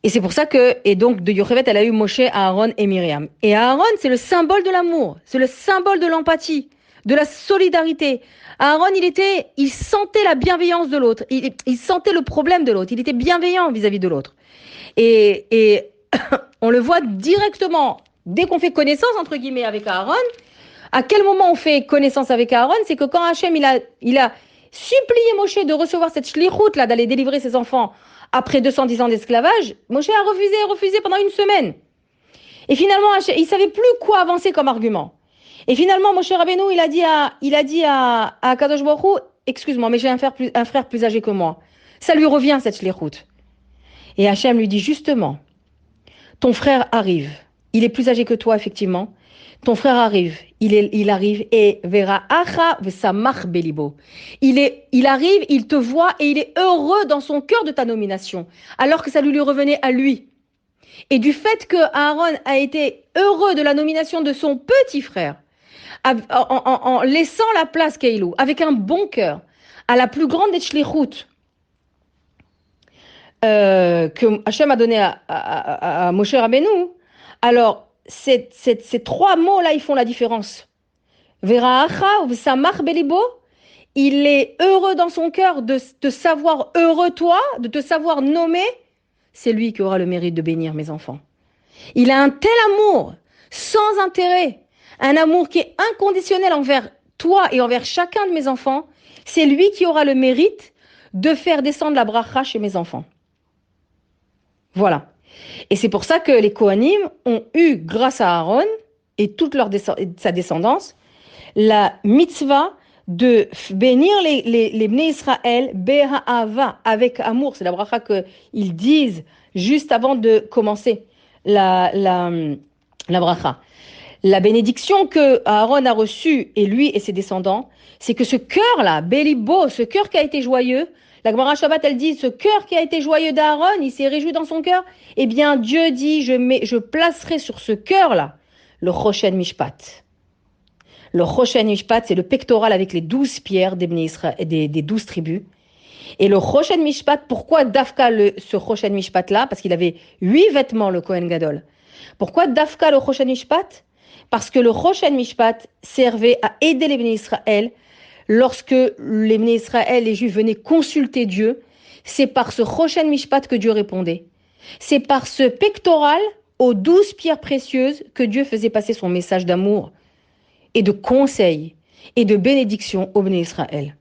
Et c'est pour ça et donc de Yocheved, elle a eu Moshe, Aaron et Myriam. Et Aaron, c'est le symbole de l'amour, c'est le symbole de l'empathie, de la solidarité. Aaron, il sentait la bienveillance de l'autre, il sentait le problème de l'autre, il était bienveillant vis-à-vis de l'autre. Et on le voit directement, dès qu'on fait connaissance, entre guillemets, avec Aaron. À quel moment on fait connaissance avec Aaron? C'est que quand Hachem, il a supplié Moshe de recevoir cette shlichut là, d'aller délivrer ses enfants après 210 ans d'esclavage, Moshe a refusé pendant une semaine. Et finalement, il savait plus quoi avancer comme argument. Et finalement, Moshe Rabbeinu, il a dit à Kadosh Baruch Hu, excuse-moi, mais j'ai un frère plus âgé que moi. Ça lui revient, cette shlichut. Et Hachem lui dit, justement, ton frère arrive. Il est plus âgé que toi, effectivement. Ton frère arrive, il arrive et verra acha v'samach belibo. Il arrive, il te voit et il est heureux dans son cœur de ta nomination, alors que ça lui revenait à lui. Et du fait que Aaron a été heureux de la nomination de son petit frère, en laissant la place Keilou, avec un bon cœur, à la plus grande des shlichut que Hachem a donné à Moshe Rabbeinu, alors ces trois mots-là, ils font la différence. Vera'acha ou samach belibo, il est heureux dans son cœur de te savoir heureux toi, de te savoir nommer. C'est lui qui aura le mérite de bénir mes enfants. Il a un tel amour, sans intérêt, un amour qui est inconditionnel envers toi et envers chacun de mes enfants. C'est lui qui aura le mérite de faire descendre la bracha chez mes enfants. Voilà. Et c'est pour ça que les Kohanim ont eu, grâce à Aaron et toute sa descendance, la mitzvah de bénir les Bnei Israël beha'ava, avec amour. C'est la bracha qu'ils disent juste avant de commencer la bracha. La bénédiction que Aaron a reçue, et lui et ses descendants, c'est que ce cœur-là, Bélibo, ce cœur qui a été joyeux, la Gemara Shabbat, elle dit, ce cœur qui a été joyeux d'Aaron, il s'est réjoui dans son cœur. Eh bien, Dieu dit, je placerai sur ce cœur-là le Choshen Mishpat. Le Choshen Mishpat, c'est le pectoral avec les 12 pierres des 12 tribus. Et le Choshen Mishpat, pourquoi Dafka ce Choshen Mishpat-là? Parce qu'il avait 8 vêtements, le Kohen Gadol. Pourquoi Dafka le Choshen Mishpat? Parce que le Choshen Mishpat servait à aider les Bnei Israël. Lorsque les Bnei Israël, les Juifs venaient consulter Dieu, c'est par ce Choshen Mishpat que Dieu répondait. C'est par ce pectoral aux 12 pierres précieuses que Dieu faisait passer son message d'amour et de conseil et de bénédiction aux Bnei Israël.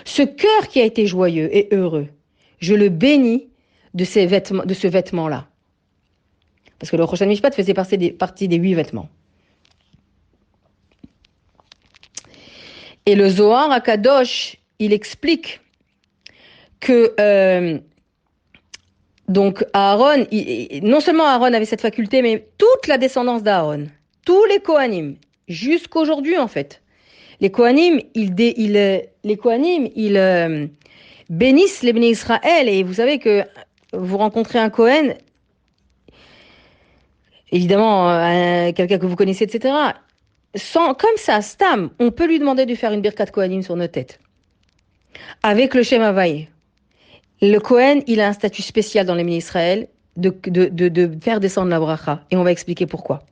Ce cœur qui a été joyeux et heureux, je le bénis de ce vêtement-là. Parce que le Choshen Mishpat faisait partie des 8 vêtements. Et le Zohar à Kadosh, il explique que donc Aaron, non seulement Aaron avait cette faculté, mais toute la descendance d'Aaron, tous les Kohanim, jusqu'aujourd'hui en fait, les Kohanim, ils bénissent les Bnei Israël. Et vous savez que vous rencontrez un Kohen, évidemment quelqu'un que vous connaissez, etc. Comme ça, Stam, on peut lui demander de faire une Birkat Kohanim sur nos têtes. Avec le Shem Havaï. Le Kohen, il a un statut spécial dans les Bnei Israël de faire descendre la bracha. Et on va expliquer pourquoi.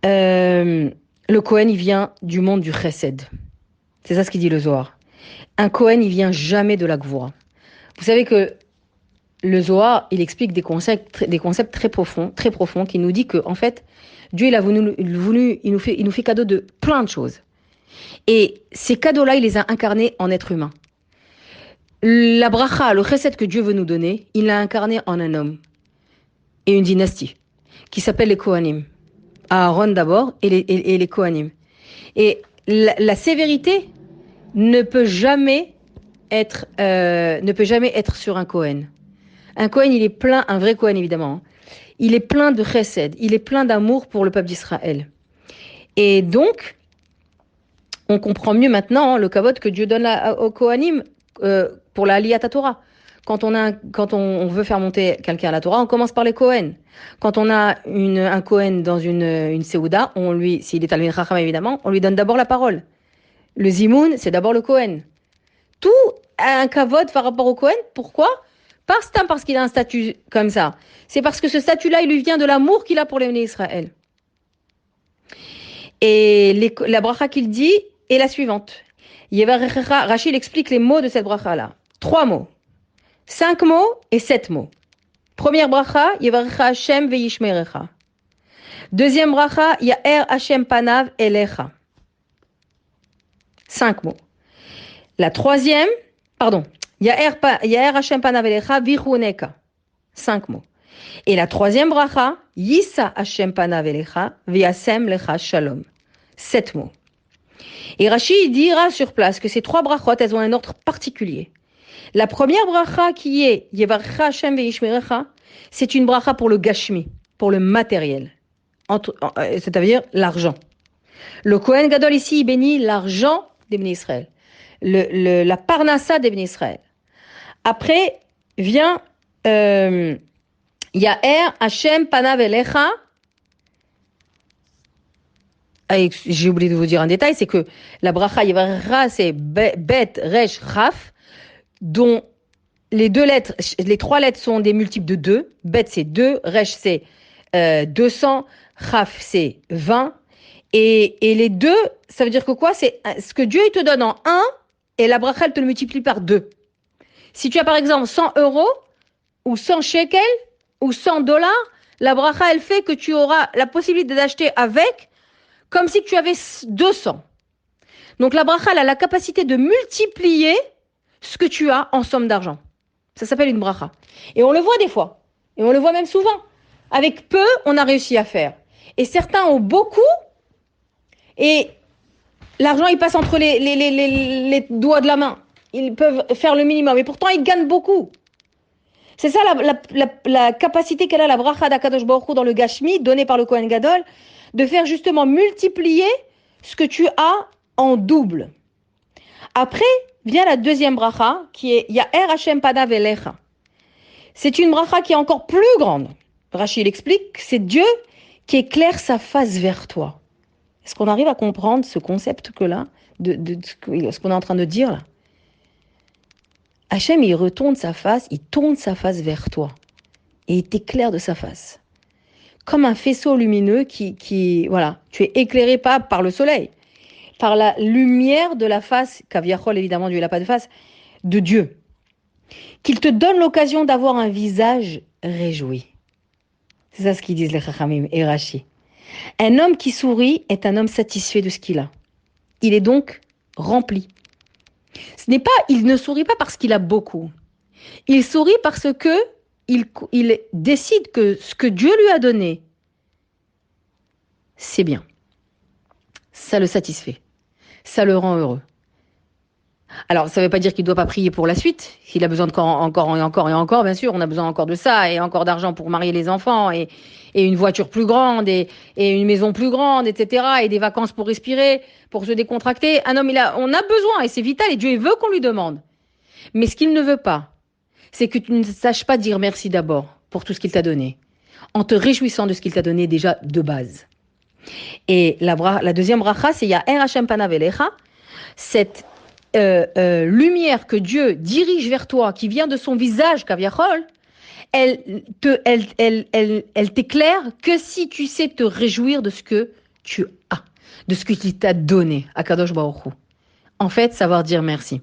Le Kohen, il vient du monde du Chesed. C'est ça ce qu'il dit le Zohar. Un Kohen, il vient jamais de la Gvoura. Vous savez que le Zohar, il explique des concepts très profonds, qui nous dit que, en fait, Dieu, il nous fait cadeau de plein de choses. Et ces cadeaux-là, il les a incarnés en être humain. La bracha, le chesed que Dieu veut nous donner, il l'a incarné en un homme et une dynastie qui s'appelle les Kohanim. Aaron d'abord et les Kohanim. Et la sévérité ne peut jamais être sur un Kohen. Un Kohen, il est plein, un vrai Kohen évidemment, il est plein de chesed, il est plein d'amour pour le peuple d'Israël. Et donc, on comprend mieux maintenant le kavod que Dieu donne aux Kohanim pour la Aliyat Torah. Quand on veut faire monter quelqu'un à la Torah, on commence par les Kohen. Quand on a un Kohen dans une Seouda, s'il est Talmid Chacham évidemment, on lui donne d'abord la parole. Le Zimoun, c'est d'abord le Kohen. Tout a un kavod par rapport au Kohen. Pourquoi? Parce qu'il a un statut comme ça. C'est parce que ce statut-là, il lui vient de l'amour qu'il a pour les Bnei Israël. Et la bracha qu'il dit est la suivante. Rachid explique les mots de cette bracha-là. 3 mots, 5 mots et 7 mots. Première bracha, Yevarecha Hashem ve'yishmerecha. Deuxième bracha, Ya'er Hashem panav elecha. 5 mots. La troisième, Ya'er Hashem panav elecha vichuneka. 5 mots. Et la troisième bracha, Yisa Hashem panav elecha v'yasem lecha shalom. 7 mots. Et Rachid dira sur place que ces 3 brachot, elles ont un ordre particulier. La première bracha qui est Yevarecha Hashem ve'yishmerecha, c'est une bracha pour le gashmi, pour le matériel, c'est-à-dire l'argent. Le Kohen Gadol ici, il bénit l'argent des Bnei Israël, la parnassa des Bnei Israël. Après vient Ya'er Hashem panav elecha. J'ai oublié de vous dire un détail, c'est que la bracha Yevarecha, c'est Bet, Resh, Chaf, dont les 3 lettres sont des multiples de 2. Bet, c'est 2, Resh, c'est 200, Chaf, c'est 20. Et les 2, ça veut dire que quoi? C'est ce que Dieu il te donne en 1, et la bracha, elle te le multiplie par 2. Si tu as par exemple 100 euros, ou 100 shekels, ou 100 $, la bracha, elle fait que tu auras la possibilité d'acheter avec, comme si tu avais 200. Donc la bracha, elle a la capacité de multiplier ce que tu as en somme d'argent. Ça s'appelle une bracha. Et on le voit des fois. Et on le voit même souvent. Avec peu, on a réussi à faire. Et certains ont beaucoup. Et l'argent, il passe entre les doigts de la main. Ils peuvent faire le minimum. Et pourtant, ils gagnent beaucoup. C'est ça la capacité qu'elle a, la bracha d'Akadosh Baruch Hu dans le Gashmi, donnée par le Kohen Gadol, de faire justement multiplier ce que tu as en double. Après, vient la deuxième bracha, qui est Ya'er Hashem panav elecha. C'est une bracha qui est encore plus grande. Rashi l'explique, c'est Dieu qui éclaire sa face vers toi. Est-ce qu'on arrive à comprendre ce concept que là, de ce qu'on est en train de dire là? Hachem, il retourne sa face, il tourne sa face vers toi. Et il t'éclaire de sa face. Comme un faisceau lumineux voilà, tu es éclairé pas par le soleil, par la lumière de la face, Kaviachol, évidemment, Dieu n'a pas de face, de Dieu. Qu'il te donne l'occasion d'avoir un visage réjoui. C'est ça ce qu'ils disent les Chachamim et Rashi. Un homme qui sourit est un homme satisfait de ce qu'il a. Il est donc rempli. Il ne sourit pas parce qu'il a beaucoup. Il sourit parce que il décide que ce que Dieu lui a donné, c'est bien. Ça le satisfait. Ça le rend heureux. Alors, ça ne veut pas dire qu'il ne doit pas prier pour la suite. S'il a besoin de encore et encore et encore, bien sûr, on a besoin encore de ça, et encore d'argent pour marier les enfants, et une voiture plus grande, et une maison plus grande, etc., et des vacances pour respirer, pour se décontracter. Un homme, on a besoin, et c'est vital, et Dieu veut qu'on lui demande. Mais ce qu'il ne veut pas, c'est que tu ne saches pas dire merci d'abord pour tout ce qu'il t'a donné, en te réjouissant de ce qu'il t'a donné déjà de base. Et la deuxième bracha, c'est Ya'er Hashem panav elecha, cette lumière que Dieu dirige vers toi, qui vient de son visage, Kaviachol, elle t'éclaire que si tu sais te réjouir de ce que tu as, de ce qu'il t'a donné, à Kadosh Baruch Hu. En fait, savoir dire merci.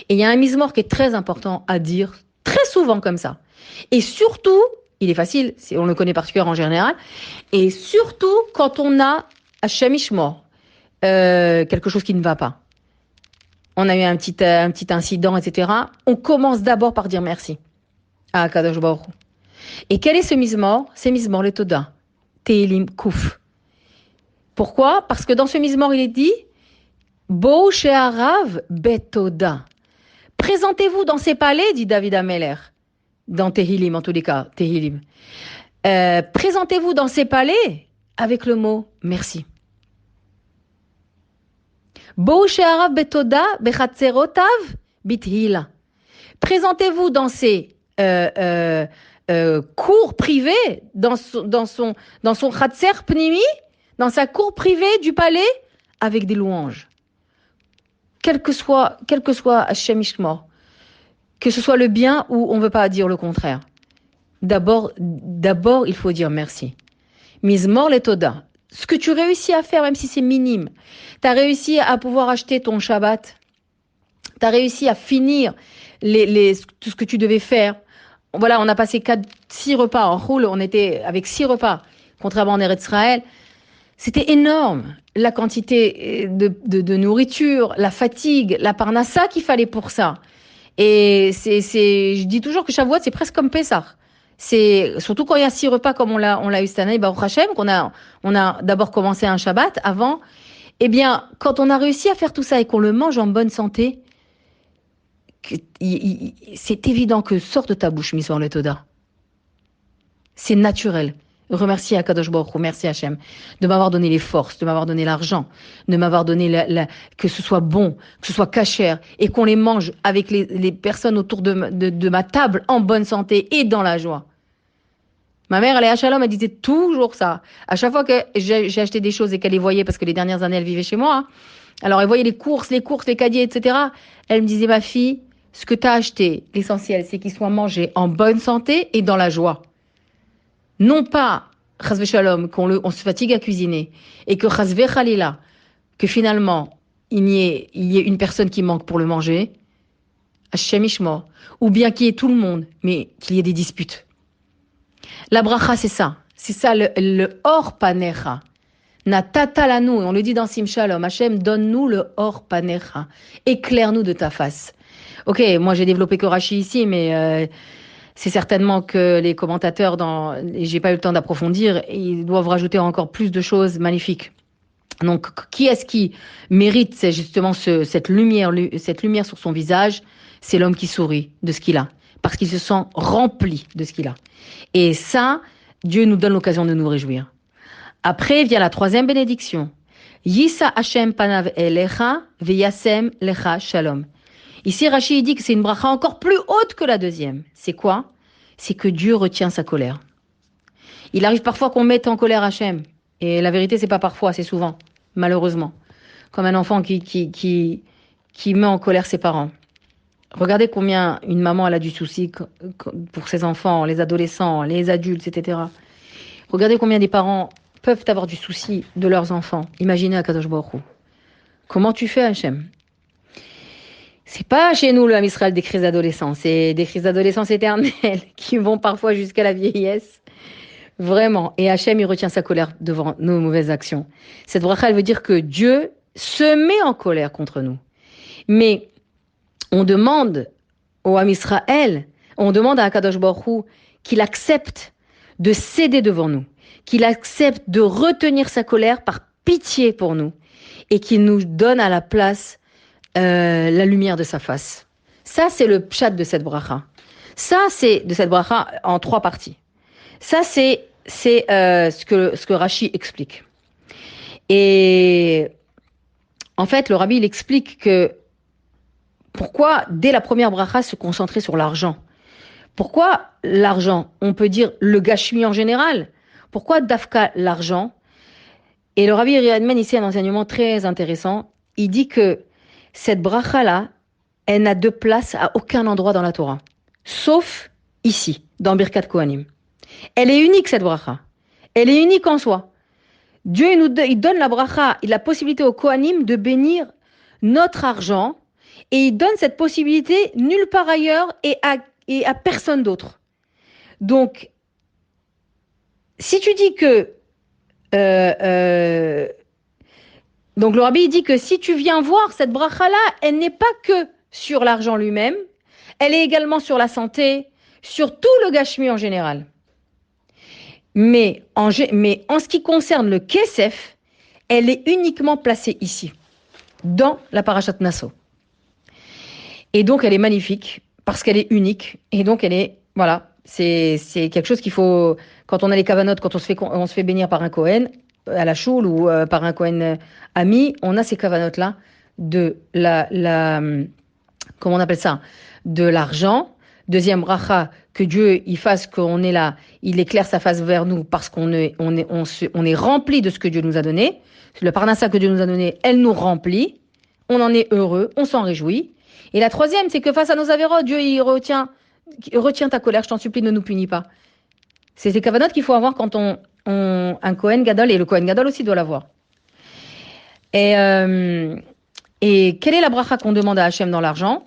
Et il y a un mizmor qui est très important à dire, très souvent comme ça. Et surtout, il est facile, on le connaît par cœur en général, et surtout quand on a Hashem Ishmor, quelque chose qui ne va pas. On a eu un petit incident, etc. On commence d'abord par dire merci à Kadosh Baruch Hu. Et quel est ce mizmor? C'est mizmor le Toda, Tehilim Kuf. Pourquoi? Parce que dans ce mizmor, il est dit Bo she'arav betoda. Présentez-vous dans ces palais, dit David Ameller, dans Tehilim, en tous les cas, Tehilim. Présentez-vous dans ces palais avec le mot merci. Bo she'arav betoda bechatzerotav bithila. Présentez-vous dans ces cours privés, dans son chatzer pnimi, dans sa cour privée du palais, avec des louanges. Quel que soit Hashem Ishmor, que ce soit le bien ou on ne veut pas dire le contraire. D'abord, il faut dire merci. Mizmor le Toda. Ce que tu réussis à faire, même si c'est minime, tu as réussi à pouvoir acheter ton Shabbat, tu as réussi à finir tout ce que tu devais faire. Voilà, on a passé 6 repas en roule, on était avec 6 repas, contrairement en Eretz Israël. C'était énorme, la quantité de nourriture, la fatigue, la parnassa qu'il fallait pour ça. Et je dis toujours que Shavuot, c'est presque comme Pessah. C'est surtout quand il y a 6 repas comme on l'a eu cette année, Baruch Hashem, qu'on a d'abord commencé un Shabbat avant. Eh bien, quand on a réussi à faire tout ça et qu'on le mange en bonne santé, c'est évident que sort de ta bouche, Mizmor le Toda. C'est naturel. Remercie à Kadosh Baruch Hu, merci Hachem, de m'avoir donné les forces, de m'avoir donné l'argent, de m'avoir donné que ce soit bon, que ce soit cachère, et qu'on les mange avec les personnes autour de ma table en bonne santé et dans la joie. Ma mère, elle est à Shalom, elle disait toujours ça. À chaque fois que j'ai acheté des choses et qu'elle les voyait, parce que les dernières années, elle vivait chez moi, hein, alors elle voyait les courses, les caddies, etc. Elle me disait, ma fille, ce que tu as acheté, l'essentiel, c'est qu'ils soient mangés en bonne santé et dans la joie. Non pas, chas shalom, on se fatigue à cuisiner, et que chas chalila, que finalement, il y ait une personne qui manque pour le manger, Hashem Ishmor, ou bien qu'il y ait tout le monde, mais qu'il y ait des disputes. La bracha, c'est ça le or panecha. Natata lanu, on le dit dans Sim Shalom, Hashem, donne-nous le or panecha, éclaire-nous de ta face. Ok, moi j'ai développé que Rashi ici, mais c'est certainement que les commentateurs, j'ai pas eu le temps d'approfondir, ils doivent rajouter encore plus de choses magnifiques. Donc, qui est-ce qui mérite justement cette lumière sur son visage? C'est l'homme qui sourit de ce qu'il a, parce qu'il se sent rempli de ce qu'il a. Et ça, Dieu nous donne l'occasion de nous réjouir. Après vient la troisième bénédiction. Yisa Hashem panav elecha veyasem lecha shalom. Ici, Rashi dit que c'est une bracha encore plus haute que la deuxième. C'est quoi? C'est que Dieu retient sa colère. Il arrive parfois qu'on mette en colère Hachem. Et la vérité, c'est pas parfois, c'est souvent, malheureusement. Comme un enfant qui met en colère ses parents. Regardez combien une maman elle a du souci pour ses enfants, les adolescents, les adultes, etc. Regardez combien des parents peuvent avoir du souci de leurs enfants. Imaginez Akadosh Baruch Hu. Comment tu fais, Hachem? C'est pas chez nous le Ham Israël des crises d'adolescence, c'est des crises d'adolescence éternelles qui vont parfois jusqu'à la vieillesse. Vraiment. Et Hachem, il retient sa colère devant nos mauvaises actions. Cette bracha, elle veut dire que Dieu se met en colère contre nous. Mais on demande au Ham Israël, on demande à Akadosh Baruch Hu qu'il accepte de céder devant nous, qu'il accepte de retenir sa colère par pitié pour nous et qu'il nous donne à la place la lumière de sa face. Ça, c'est le pshat de cette bracha. Ça, c'est de cette bracha en 3 parties. Ça, c'est ce que Rashi explique. Et en fait, le Rabbi, il explique que pourquoi, dès la première bracha, se concentrer sur l'argent. Pourquoi l'argent? On peut dire le gashmi en général. Pourquoi Dafka l'argent? Et le Rabbi amène ici un enseignement très intéressant. Il dit que cette bracha-là, elle n'a de place à aucun endroit dans la Torah. Sauf ici, dans Birkat Kohanim. Elle est unique, cette bracha. Elle est unique en soi. Dieu, il donne la bracha, il a la possibilité au Kohanim de bénir notre argent et il donne cette possibilité nulle part ailleurs et à personne d'autre. Donc, si tu dis que donc le Rabbi dit que si tu viens voir cette bracha-là, elle n'est pas que sur l'argent lui-même, elle est également sur la santé, sur tout le gashmi en général. Mais en ce qui concerne le kesef, elle est uniquement placée ici, dans la parashat Naso. Et donc elle est magnifique, parce qu'elle est unique, et donc elle est, voilà, c'est quelque chose qu'il faut, quand on a les kavanotes, quand on se fait bénir par un Kohen, à la choule ou par un Kohen ami, on a ces kavanotes-là de comment on appelle ça, de l'argent. Deuxième bracha, que Dieu il fasse qu'on est là, il éclaire sa face vers nous parce qu'on est rempli de ce que Dieu nous a donné. Le parnassa que Dieu nous a donné, elle nous remplit. On en est heureux, on s'en réjouit. Et la troisième, c'est que face à nos avérotes, Dieu il retient ta colère, je t'en supplie, ne nous punis pas. C'est ces kavanotes qu'il faut avoir quand un Kohen Gadol, et le Kohen Gadol aussi doit l'avoir. Et quelle est la bracha qu'on demande à Hachem dans l'argent?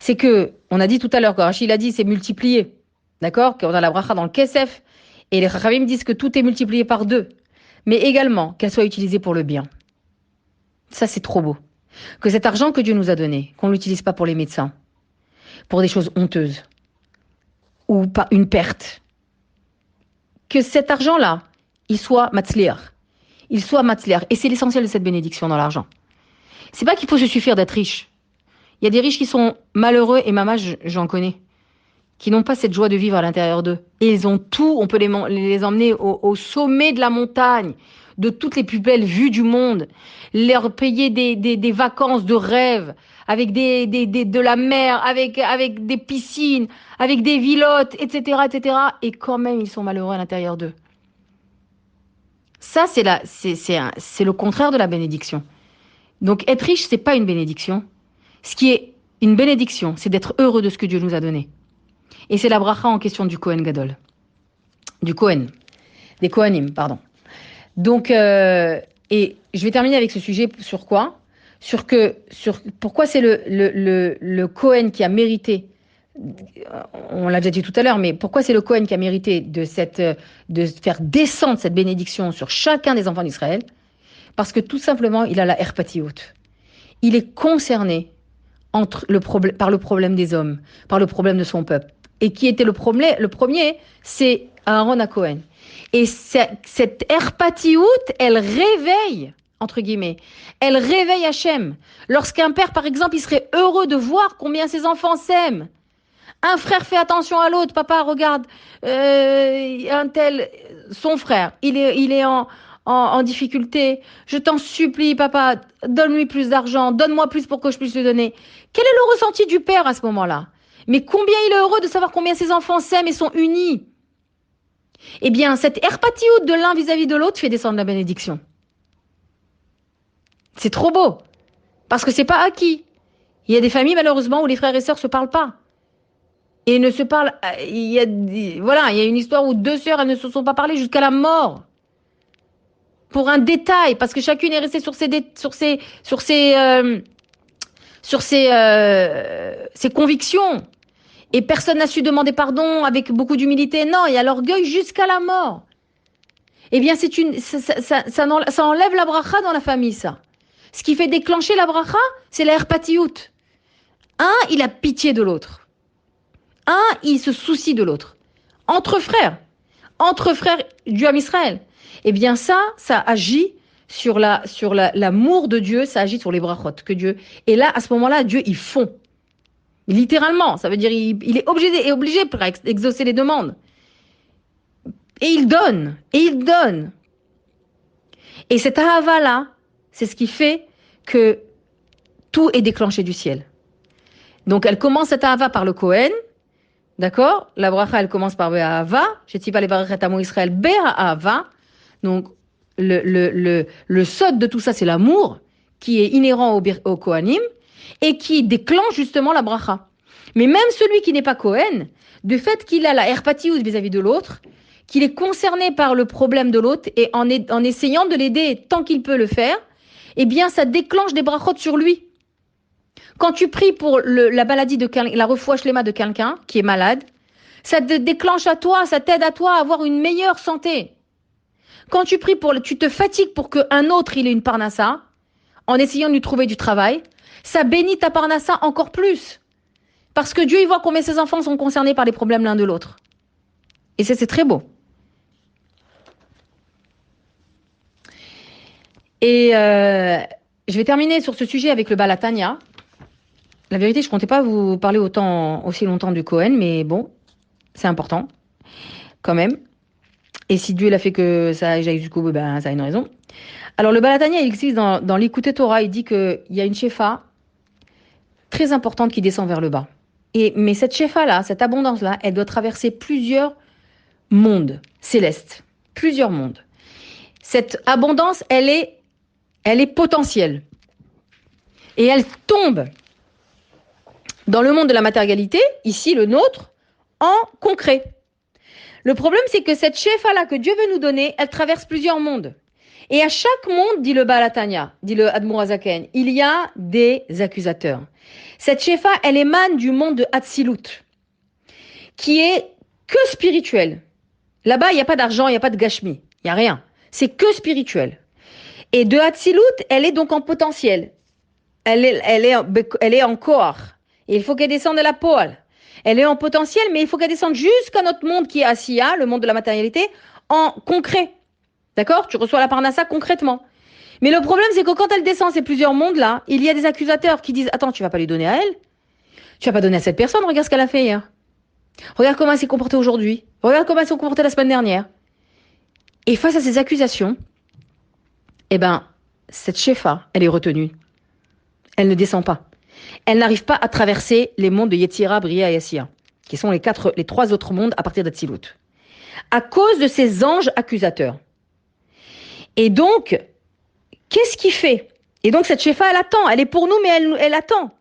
C'est que, on a dit tout à l'heure, quand Rachid a dit, c'est multiplié. D'accord? Qu'on a la bracha dans le kesef. Et les Chachamim disent que tout est multiplié par 2. Mais également, qu'elle soit utilisée pour le bien. Ça, c'est trop beau. Que cet argent que Dieu nous a donné, qu'on ne l'utilise pas pour les médecins, pour des choses honteuses, ou pas une perte. Que cet argent-là, il soit matzliar. Il soit matzliar. Et c'est l'essentiel de cette bénédiction dans l'argent. C'est pas qu'il faut se suffire d'être riche. Il y a des riches qui sont malheureux, et maman, j'en connais, qui n'ont pas cette joie de vivre à l'intérieur d'eux. Et ils ont tout, on peut les emmener au sommet de la montagne, de toutes les plus belles vues du monde, leur payer des vacances de rêve, avec de la mer, avec des piscines, avec des villottes, etc., etc. Et quand même, ils sont malheureux à l'intérieur d'eux. Ça, c'est le contraire de la bénédiction. Donc, être riche, c'est pas une bénédiction. Ce qui est une bénédiction, c'est d'être heureux de ce que Dieu nous a donné. Et c'est la bracha en question du Kohen Gadol. Du Kohen. Des Kohanim, pardon. Donc, et je vais terminer avec ce sujet sur quoi? Sur pourquoi c'est le Kohen qui a mérité, on l'a déjà dit tout à l'heure, mais pourquoi c'est le Kohen qui a mérité de faire descendre cette bénédiction sur chacun des enfants d'Israël? Parce que tout simplement, il a la herpatiout. Il est concerné par le problème des hommes, par le problème de son peuple. Et qui était le premier, c'est Aaron à Cohen. Et cette herpatiout, elle réveille, entre guillemets, elle réveille Hachem. Lorsqu'un père, par exemple, il serait heureux de voir combien ses enfants s'aiment. Un frère fait attention à l'autre. Papa, regarde, un tel, son frère, il est en difficulté. Je t'en supplie, papa, donne-lui plus d'argent, donne-moi plus pour que je puisse lui donner. Quel est le ressenti du père à ce moment-là? Mais combien il est heureux de savoir combien ses enfants s'aiment et sont unis. Eh bien, cette erpatiout de l'un vis-à-vis de l'autre fait descendre la bénédiction. C'est trop beau. Parce que c'est pas acquis. Il y a des familles, malheureusement, où les frères et sœurs se parlent pas. Et ne se parlent. Voilà, il y a une histoire où deux sœurs, elles ne se sont pas parlé jusqu'à la mort. Pour un détail, parce que chacune est restée sur ses convictions. Et personne n'a su demander pardon avec beaucoup d'humilité. Non, il y a l'orgueil jusqu'à la mort. Eh bien, ça enlève la bracha dans la famille, ça. Ce qui fait déclencher la bracha, c'est la herpatiout. Un, il a pitié de l'autre. Un, il se soucie de l'autre. Entre frères du Ham Israël. Eh bien, ça agit sur l'amour de Dieu, ça agit sur les brachot que Dieu. Et là, à ce moment-là, Dieu, il fond. Littéralement, ça veut dire il est obligé pour exaucer les demandes. Et il donne. Et cette ahava-là, c'est ce qui fait que tout est déclenché du ciel. Donc, elle commence cette ahava par le Kohen, d'accord? La bracha, elle commence par Be'ahava. Je ne dis pas les barachet amo Israël, Be'ahava. Donc, le sod de tout ça, c'est l'amour qui est inhérent au Kohanim et qui déclenche justement la bracha. Mais même celui qui n'est pas Kohen, du fait qu'il a la herpatiout vis-à-vis de l'autre, qu'il est concerné par le problème de l'autre et en essayant de l'aider tant qu'il peut le faire, eh bien, ça déclenche des brachot sur lui. Quand tu pries pour la maladie la refouach lema de quelqu'un qui est malade, ça te déclenche à toi, ça t'aide à toi à avoir une meilleure santé. Quand tu pries tu te fatigues pour qu'un autre il ait une parnassa, en essayant de lui trouver du travail, ça bénit ta parnassa encore plus. Parce que Dieu, il voit combien ses enfants sont concernés par les problèmes l'un de l'autre. Et ça, c'est très beau. Et je vais terminer sur ce sujet avec le Balatania. La vérité, je ne comptais pas vous parler aussi longtemps du Cohen, mais bon, c'est important, quand même. Et si Dieu l'a fait que ça aille jusqu'au bout, ben, ça a une raison. Alors, le Balatania, il existe dans l'Écouté Torah. Il dit qu'il y a une shefa très importante qui descend vers le bas. Mais cette shefa-là, cette abondance-là, elle doit traverser plusieurs mondes célestes. Plusieurs mondes. Cette abondance, elle est potentielle. Et elle tombe dans le monde de la matérialité, ici le nôtre, en concret. Le problème, c'est que cette shefa-là que Dieu veut nous donner, elle traverse plusieurs mondes. Et à chaque monde, dit le Balatania, dit le Admour Azaken, il y a des accusateurs. Cette shefa, elle émane du monde de Hatzilut, qui est que spirituel. Là-bas, il n'y a pas d'argent, il n'y a pas de gashmi, il n'y a rien. C'est que spirituel. Et de Hatzilut, elle est donc en potentiel. Elle est en kohar. Et il faut qu'elle descende de la poêle. Elle est en potentiel, mais il faut qu'elle descende jusqu'à notre monde qui est Asiya, le monde de la matérialité, en concret. D'accord? Tu reçois la parnassa concrètement. Mais le problème, c'est que quand elle descend ces plusieurs mondes-là, il y a des accusateurs qui disent « Attends, tu vas pas lui donner à elle? Tu vas pas donner à cette personne? Regarde ce qu'elle a fait hier. Regarde comment elle s'est comportée aujourd'hui. Regarde comment elle s'est comportée la semaine dernière. » Et face à ces accusations, eh ben, cette shefa, elle est retenue. Elle ne descend pas. Elle n'arrive pas à traverser les mondes de Yetzira, Bria et Asiya, qui sont les trois autres mondes à partir d'Atzilut, à cause de ces anges accusateurs. Et donc, qu'est-ce qu'il fait? Et donc, cette shefa, elle attend. Elle est pour nous, mais elle attend.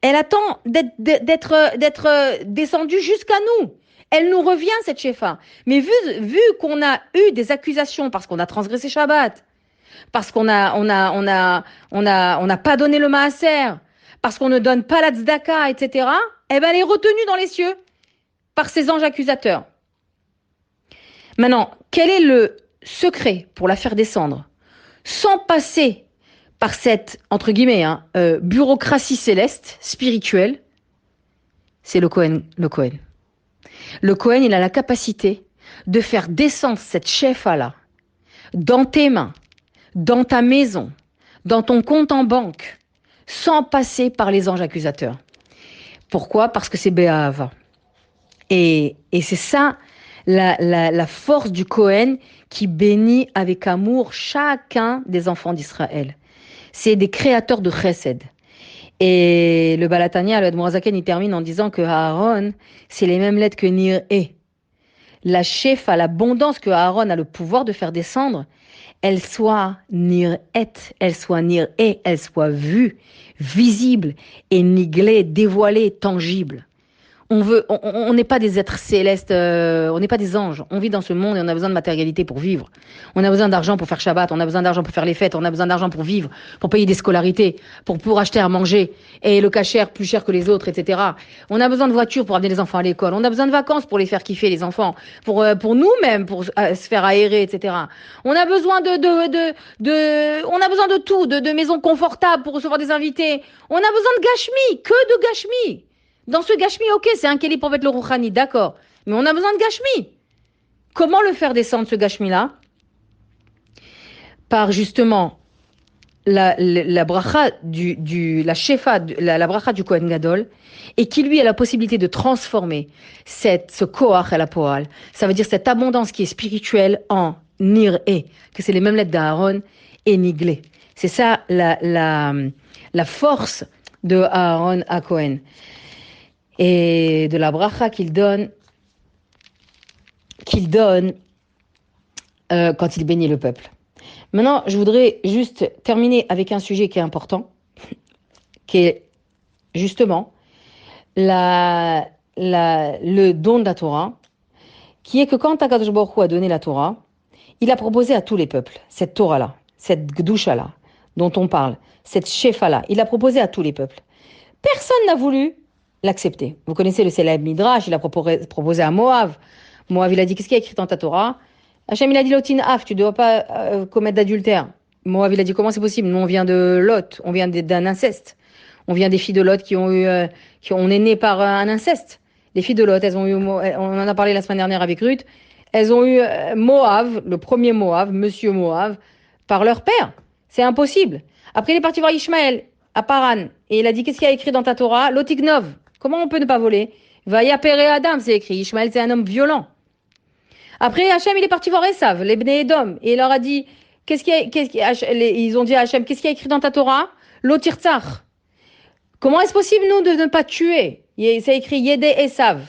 Elle attend d'être descendue jusqu'à nous. Elle nous revient, cette shefa. Mais vu qu'on a eu des accusations parce qu'on a transgressé Shabbat, parce qu'on n'a pas donné le maaser, parce qu'on ne donne pas la tzedaka, etc., eh ben, elle est retenue dans les cieux par ces anges accusateurs. Maintenant, quel est le secret pour la faire descendre sans passer par cette, entre guillemets, bureaucratie céleste, spirituelle? C'est le Kohen. Le Kohen, il a la capacité de faire descendre cette shefa-là dans tes mains, dans ta maison, dans ton compte en banque, sans passer par les anges accusateurs. Pourquoi? Parce que c'est Be'ahava. Et c'est ça la force du Cohen qui bénit avec amour chacun des enfants d'Israël. C'est des créateurs de chesed. Et le Balatania, le Admorazaken, il termine en disant que Aaron, c'est les mêmes lettres que Nir-E. La shefa, l'abondance que Aaron a le pouvoir de faire descendre, elle soit Nir-Et, elle soit Nir-E, elle soit vue, visible, et niglée, dévoilée, tangible. On n'est pas des êtres célestes, on n'est pas des anges. On vit dans ce monde et on a besoin de matérialité pour vivre. On a besoin d'argent pour faire Shabbat, on a besoin d'argent pour faire les fêtes, on a besoin d'argent pour vivre, pour payer des scolarités, pour acheter à manger et le cachère plus cher que les autres, etc. On a besoin de voitures pour amener les enfants à l'école. On a besoin de vacances pour les faire kiffer les enfants, pour nous-mêmes, pour se faire aérer, etc. On a besoin on a besoin de tout, de maisons confortables pour recevoir des invités. On a besoin de gashmi, que de gashmi. Dans ce gashmi, ok, c'est un keli pour mettre le rouhani, d'accord. Mais on a besoin de gashmi. Comment le faire descendre, ce gashmi-là? Par justement la bracha la shefa, la bracha du Kohen Gadol, et qui lui a la possibilité de transformer ce koach à la poal. Ça veut dire cette abondance qui est spirituelle en nir-e, que c'est les mêmes lettres d'Aaron, et niglé. C'est ça la force de Aaron à Kohen. Et de la bracha qu'il donne quand il bénit le peuple. Maintenant, je voudrais juste terminer avec un sujet qui est important, qui est justement le don de la Torah, qui est que quand Akadosh Baruch Hu a donné la Torah, il a proposé à tous les peuples, cette Torah-là, cette Gdusha-là, dont on parle, cette Shefa-là, il a proposé à tous les peuples. Personne n'a voulu l'accepter. Vous connaissez le célèbre Midrash, il a proposé à Moab. Moab, il a dit, qu'est-ce qu'il y a écrit dans ta Torah? Hachem, il a dit, Lotin Af, tu ne dois pas commettre d'adultère. Moab, il a dit, comment c'est possible? Nous, on vient de Lot, on vient d'un inceste. On vient des filles de Lot on est nés par un inceste. Les filles de Lot, elles ont eu, on en a parlé la semaine dernière avec Ruth, elles ont eu Moab, le premier Moab, monsieur Moab, par leur père. C'est impossible. Après, il est parti voir Ishmaël à Paran, et il a dit, qu'est-ce qu'il y a écrit dans ta Torah? Lotignov. Comment on peut ne pas voler? Vaya Péré Adam, c'est écrit. Ishmaël, c'est un homme violent. Après, Hachem, il est parti voir Esav, les Bnei Edom, et il leur a dit, ils ont dit à Hachem, qu'est-ce qu'il y a écrit dans ta Torah? Lotirtzach. Comment est-ce possible, nous, de ne pas tuer? C'est écrit Yede Esav.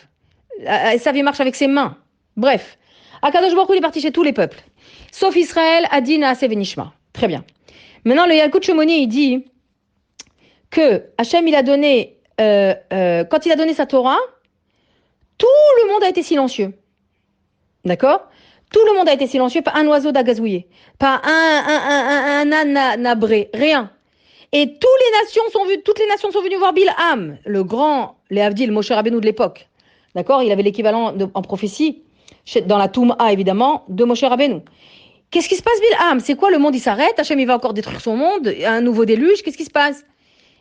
Esav, il marche avec ses mains. Bref. Akadosh Baruch Hu, il est parti chez tous les peuples. Sauf Israël, Adin, Naaseh, Venishma. Très bien. Maintenant, le Yalkut Shimoni, il dit que Hachem, il a donné quand il a donné sa Torah, tout le monde a été silencieux. D'accord? Tout le monde a été silencieux, pas un oiseau n'a gazouillé, pas un âne n'a bré, rien. Et toutes les nations sont venues voir Bilham, le grand, les Avdil, Moshe Rabbeinu de l'époque. D'accord? Il avait l'équivalent en prophétie, dans la Touma évidemment, de Moshe Rabbeinu. Qu'est-ce qui se passe, Bilham? C'est quoi, le monde il s'arrête? Hachem il va encore détruire son monde, un nouveau déluge, qu'est-ce qui se passe?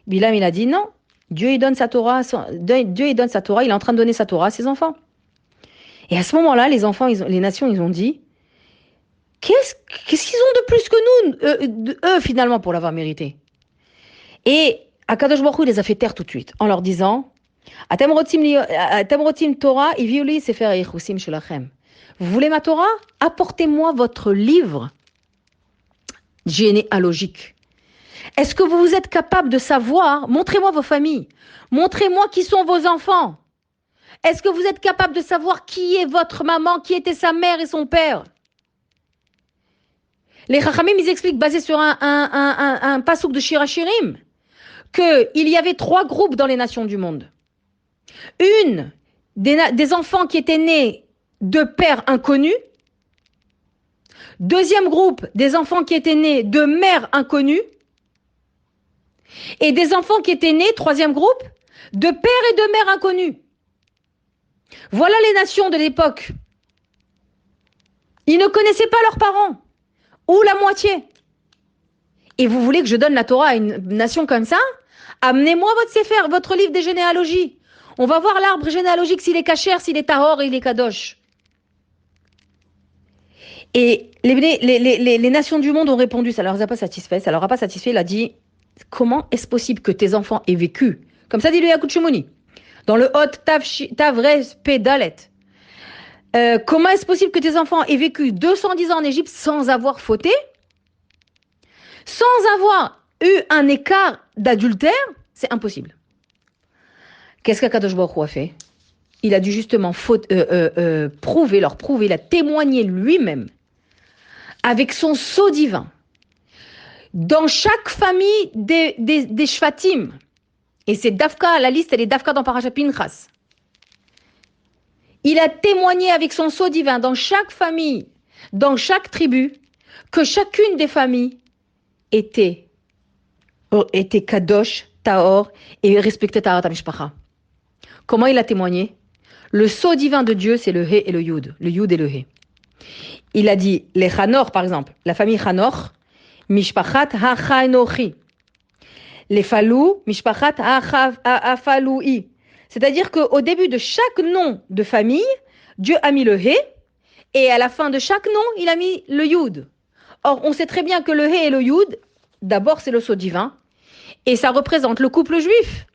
Bilham il a dit non. Dieu, il donne sa Torah, il est en train de donner sa Torah à ses enfants. Et à ce moment-là, les nations, ils ont dit, qu'est-ce qu'ils ont de plus que nous, eux, finalement, pour l'avoir mérité? Et Akadosh Baruch Hu les a fait taire tout de suite, en leur disant, Atem rotim Torah, iviuli sefer haichusim shelachem. Vous voulez ma Torah? Apportez-moi votre livre généalogique. Est-ce que vous êtes capable de savoir? Montrez-moi vos familles. Montrez-moi qui sont vos enfants. Est-ce que vous êtes capable de savoir qui est votre maman, qui était sa mère et son père? Les Chachamim, ils expliquent, basé sur un pasouk de Shirachirim, qu'il y avait 3 groupes dans les nations du monde. Des enfants qui étaient nés de pères inconnus. Deuxième groupe, des enfants qui étaient nés de mères inconnues. Et des enfants qui étaient nés, troisième groupe, de pères et de mères inconnus. Voilà les nations de l'époque. Ils ne connaissaient pas leurs parents, ou la moitié. Et vous voulez que je donne la Torah à une nation comme ça? Amenez-moi votre Sefer, votre livre des généalogies. On va voir l'arbre généalogique, s'il est kasher, s'il est tahor, il est kadosh. Et les nations du monde ont répondu, ça ne leur a pas satisfait, il a dit, comment est-ce possible que tes enfants aient vécu? Comme ça dit le Yalkut Shimoni, dans le Hot Tavres Pedalet. Comment est-ce possible que tes enfants aient vécu 210 ans en Égypte sans avoir fauté, sans avoir eu un écart d'adultère? C'est impossible. Qu'est-ce qu'Akadosh Baruch Hu a fait? Il a dû justement leur prouver, il a témoigné lui-même avec son sceau divin dans chaque famille des Shvatim. Et c'est Dafka, la liste elle est Dafka dans Parashat Pinchas. Il a témoigné avec son sceau divin dans chaque famille, dans chaque tribu, que chacune des familles était Kadosh, Tahor et respectait Taharat HaMishpacha. Comment il a témoigné? Le sceau divin de Dieu, c'est le He et le Yud et le He. Il a dit, les Chanor par exemple, la famille Chanor, Mishpachat HaChanochi. Les Falou, Mishpachat HaFaloui. C'est-à-dire qu'au début de chaque nom de famille, Dieu a mis le He, et à la fin de chaque nom, il a mis le Yud. Or, on sait très bien que le He et le Yud, d'abord c'est le sceau divin, et ça représente le couple juif.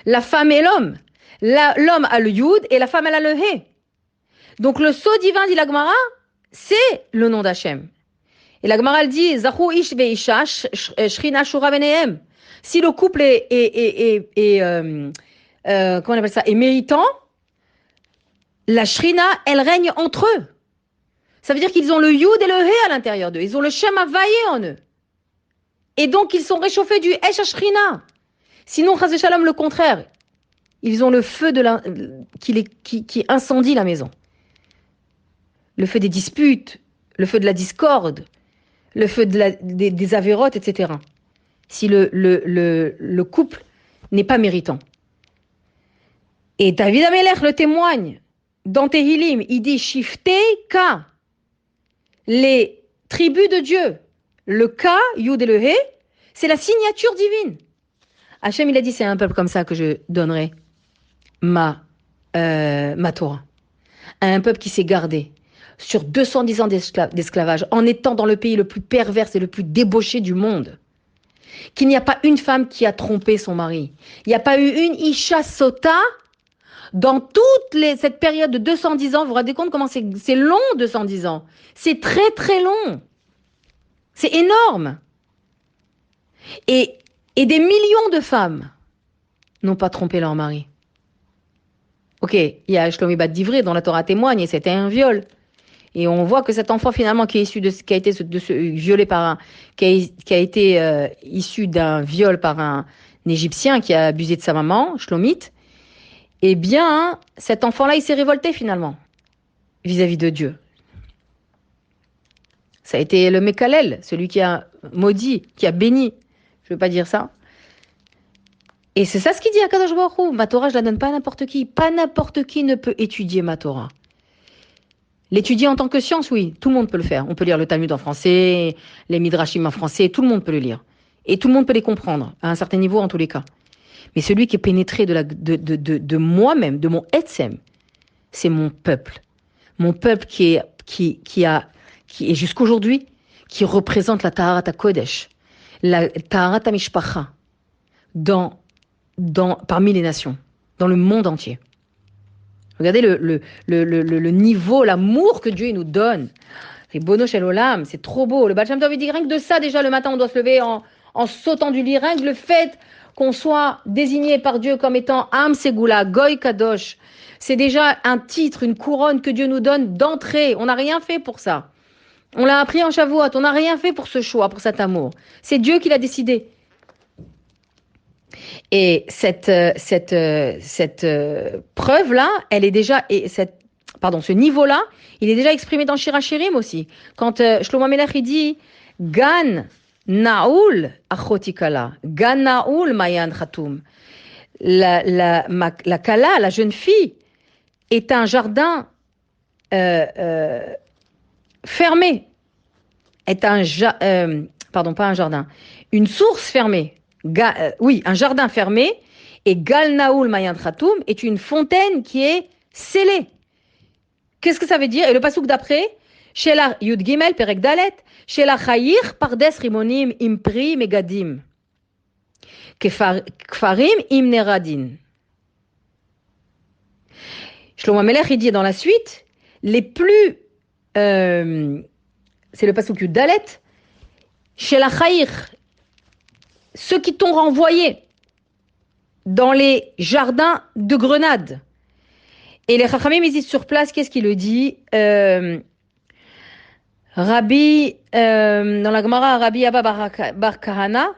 La femme et l'homme. L'homme a le Yud et la femme elle a le He. Donc le sceau divin, dit la Gemara, c'est le nom d'Hachem. Et la Gemara elle dit, Zachu ish ve'isha, shrina shura benehem. Si le couple comment on appelle ça, est méritant, la shrina, elle règne entre eux. Ça veut dire qu'ils ont le Yud et le He à l'intérieur d'eux. Ils ont le Shem Havaye en eux. Et donc, ils sont réchauffés du Esh HaShrina. Sinon, Chas Shalom, le contraire. Ils ont le feu qui incendie la maison. Le feu des disputes, le feu de la discorde, le feu des avérotes, etc. Si le couple n'est pas méritant. Et David Amelech le témoigne. Dans Tehilim, il dit Shiftei Ka. Les tribus de Dieu, le Ka, Yud et le He, c'est la signature divine. Hachem, il a dit, c'est à un peuple comme ça que je donnerai ma Torah. À un peuple qui s'est gardé sur 210 ans d'esclavage, en étant dans le pays le plus pervers et le plus débauché du monde. Qu'il n'y a pas une femme qui a trompé son mari. Il n'y a pas eu une Isha Sota dans cette période de 210 ans. Vous vous rendez compte comment c'est long, 210 ans. C'est très très long. C'est énorme. Et des millions de femmes n'ont pas trompé leur mari. Ok, il y a Shlomi Bat Divré dont la Torah témoigne et c'était un viol. Et on voit que cet enfant finalement qui a été issu d'un viol par un Égyptien qui a abusé de sa maman, Shlomit, eh bien, cet enfant-là, il s'est révolté finalement vis-à-vis de Dieu. Ça a été le Mekalel, celui qui a maudit, qui a béni. Je ne veux pas dire ça. Et c'est ça ce qu'il dit à Kadosh Baruch Hu. Ma Torah, je la donne pas à n'importe qui. Pas n'importe qui ne peut étudier ma Torah. L'étudier en tant que science, oui, tout le monde peut le faire. On peut lire le Talmud en français, les Midrashim en français, tout le monde peut le lire. Et tout le monde peut les comprendre, à un certain niveau en tous les cas. Mais celui qui est pénétré de moi-même, de mon Etzem, c'est mon peuple. Mon peuple qui est jusqu'aujourd'hui, qui représente la Taharat HaKodesh, la Taharat HaMishpacha, parmi les nations, dans le monde entier. Regardez le niveau, l'amour que Dieu nous donne. Ribono Shel Olam, c'est trop beau. Le Baal Shem Tov dit rien que de ça, déjà le matin, on doit se lever en sautant du lit. Rien que le fait qu'on soit désigné par Dieu comme étant Am Segula, Goy Kadosh, c'est déjà un titre, une couronne que Dieu nous donne d'entrée. On n'a rien fait pour ça. On l'a appris en Shavuot. On n'a rien fait pour ce choix, pour cet amour. C'est Dieu qui l'a décidé. Et cette preuve-là, elle est déjà, ce niveau-là, il est déjà exprimé dans Shir HaShirim aussi. Quand Shlomo Melech il dit Gan Naoul Achotikala, Gan Naoul Mayan Khatoum. La Kala, la jeune fille, est un jardin fermé. Pas un jardin, une source fermée. Un jardin fermé, et Gal Naoul Mayan Khatoum est une fontaine qui est scellée. Qu'est-ce que ça veut dire? Et le passouk d'après, Shela Yud Gimel Perek Dalet, Shela Chayir Pardes Rimonim Impri Megadim, Kfarim Im Neradin. Shlomo Amelech, il dit dans la suite, les plus, c'est le pasuk Dalet, chez la Chaïr, ceux qui t'ont renvoyé dans les jardins de Grenade. Et les Chachamim, ils disent sur place, qu'est-ce qu'il le dit Rabbi, dans la Gemara, Rabbi Abba Bar Kahana,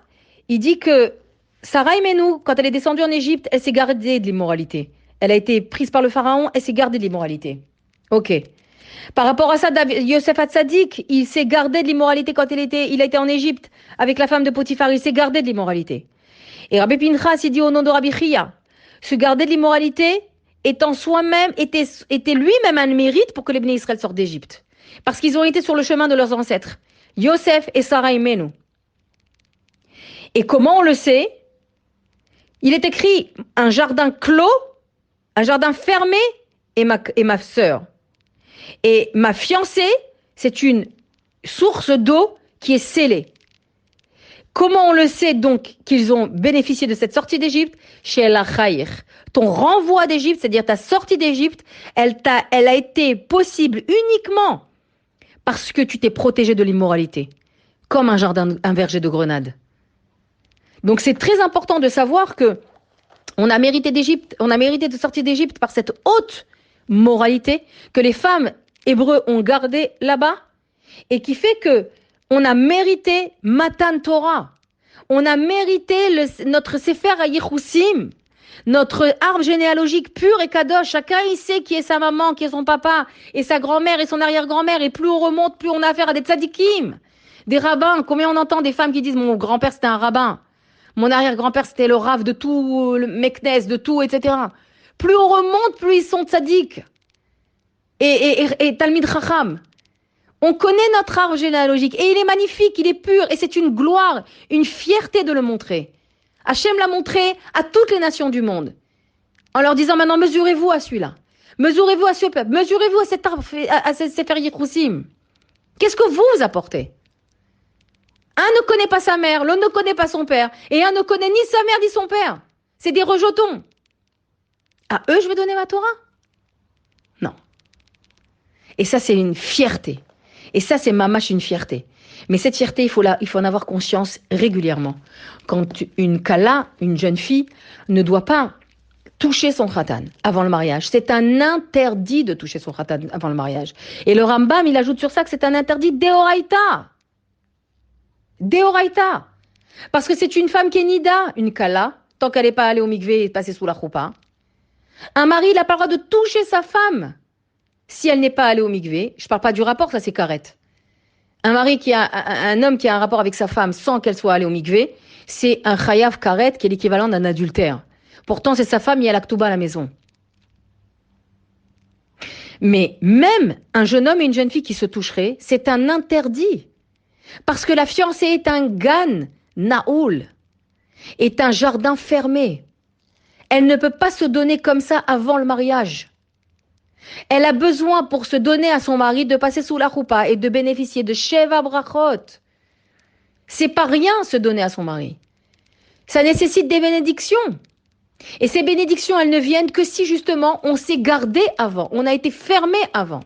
il dit que Sarah Imenu, quand elle est descendue en Égypte, elle s'est gardée de l'immoralité. Elle a été prise par le pharaon, elle s'est gardée de l'immoralité. Ok. Par rapport à ça, Yosef Hatzadik, il s'est gardé de l'immoralité quand il a été en Égypte avec la femme de Potiphar, il s'est gardé de l'immoralité. Et Rabbi Pinchas, il dit au nom de Rabbi Chia, se garder de l'immoralité étant soi-même, était lui-même un mérite pour que les Bnei Israël sortent d'Égypte. Parce qu'ils ont été sur le chemin de leurs ancêtres, Yosef et Sarah Imenu. Et comment on le sait? Il est écrit un jardin clos, un jardin fermé et ma sœur. Et ma fiancée, c'est une source d'eau qui est scellée. Comment on le sait donc qu'ils ont bénéficié de cette sortie d'Égypte? Chez la Chaïr. Ton renvoi d'Égypte, c'est-à-dire ta sortie d'Égypte, elle a été possible uniquement parce que tu t'es protégé de l'immoralité, comme un verger de Grenade. Donc c'est très important de savoir que on a mérité de sortir d'Égypte par cette haute moralité que les femmes hébreux ont gardé là-bas et qui fait que on a mérité Matan Torah. On a mérité notre Sefer HaYichusim, notre arbre généalogique pur et kadosh. Chacun il sait qui est sa maman, qui est son papa, et sa grand-mère et son arrière-grand-mère. Et plus on remonte, plus on a affaire à des tzadikim, des rabbins. Combien on entend des femmes qui disent « Mon grand-père c'était un rabbin, mon arrière-grand-père c'était le rav de tout, le Meknes, de tout, etc. » Plus on remonte, plus ils sont tzadiks. Et Talmid Chacham. On connaît notre arbre généalogique et il est magnifique, il est pur et c'est une gloire, une fierté de le montrer. Hachem l'a montré à toutes les nations du monde en leur disant maintenant mesurez-vous à celui-là, mesurez-vous à ce peuple, mesurez-vous à cet arbre, à ces Sefer Yichusim. Qu'est-ce que vous apportez? Un ne connaît pas sa mère, l'autre ne connaît pas son père et un ne connaît ni sa mère ni son père. C'est des rejetons. À eux je vais donner ma Torah? Non. Et ça c'est une fierté. Et ça, c'est mamash une fierté. Mais cette fierté, il faut en avoir conscience régulièrement. Quand une kala, une jeune fille, ne doit pas toucher son khatan avant le mariage. C'est un interdit de toucher son khatan avant le mariage. Et le Rambam, il ajoute sur ça que c'est un interdit deoraita. Deoraita. Parce que c'est une femme qui est nida, une kala, tant qu'elle n'est pas allée au mikvé et passée sous la choupa. Un mari, il n'a pas le droit de toucher sa femme. Si elle n'est pas allée au mikvé, je ne parle pas du rapport, ça c'est karet. Un homme qui a un rapport avec sa femme sans qu'elle soit allée au mikvé, c'est un chayav karet qui est l'équivalent d'un adultère. Pourtant, c'est sa femme, il y a la ktouba à la maison. Mais même un jeune homme et une jeune fille qui se toucheraient, c'est un interdit. Parce que la fiancée est un gan, naoul, est un jardin fermé. Elle ne peut pas se donner comme ça avant le mariage. Elle a besoin pour se donner à son mari de passer sous la choupa et de bénéficier de Sheva Brachot. C'est pas rien se donner à son mari. Ça nécessite des bénédictions. Et ces bénédictions, elles ne viennent que si justement on s'est gardé avant, on a été fermé avant.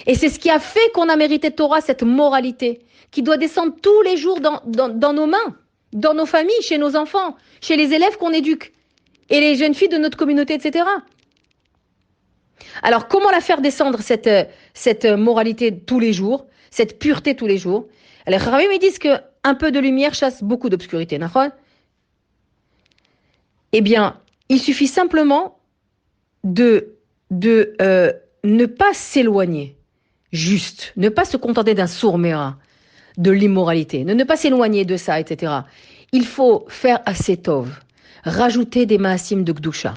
Et c'est ce qui a fait qu'on a mérité Torah, cette moralité, qui doit descendre tous les jours dans nos mains, dans nos familles, chez nos enfants, chez les élèves qu'on éduque, et les jeunes filles de notre communauté, etc. Alors, comment la faire descendre, cette moralité tous les jours, cette pureté tous les jours? Les Chachamim disent qu'un peu de lumière chasse beaucoup d'obscurité. Eh bien, il suffit simplement de ne pas s'éloigner, juste, ne pas se contenter d'un sourd-méra, de l'immoralité, ne pas s'éloigner de ça, etc. Il faut faire assez tov, rajouter des maasim de Gdusha.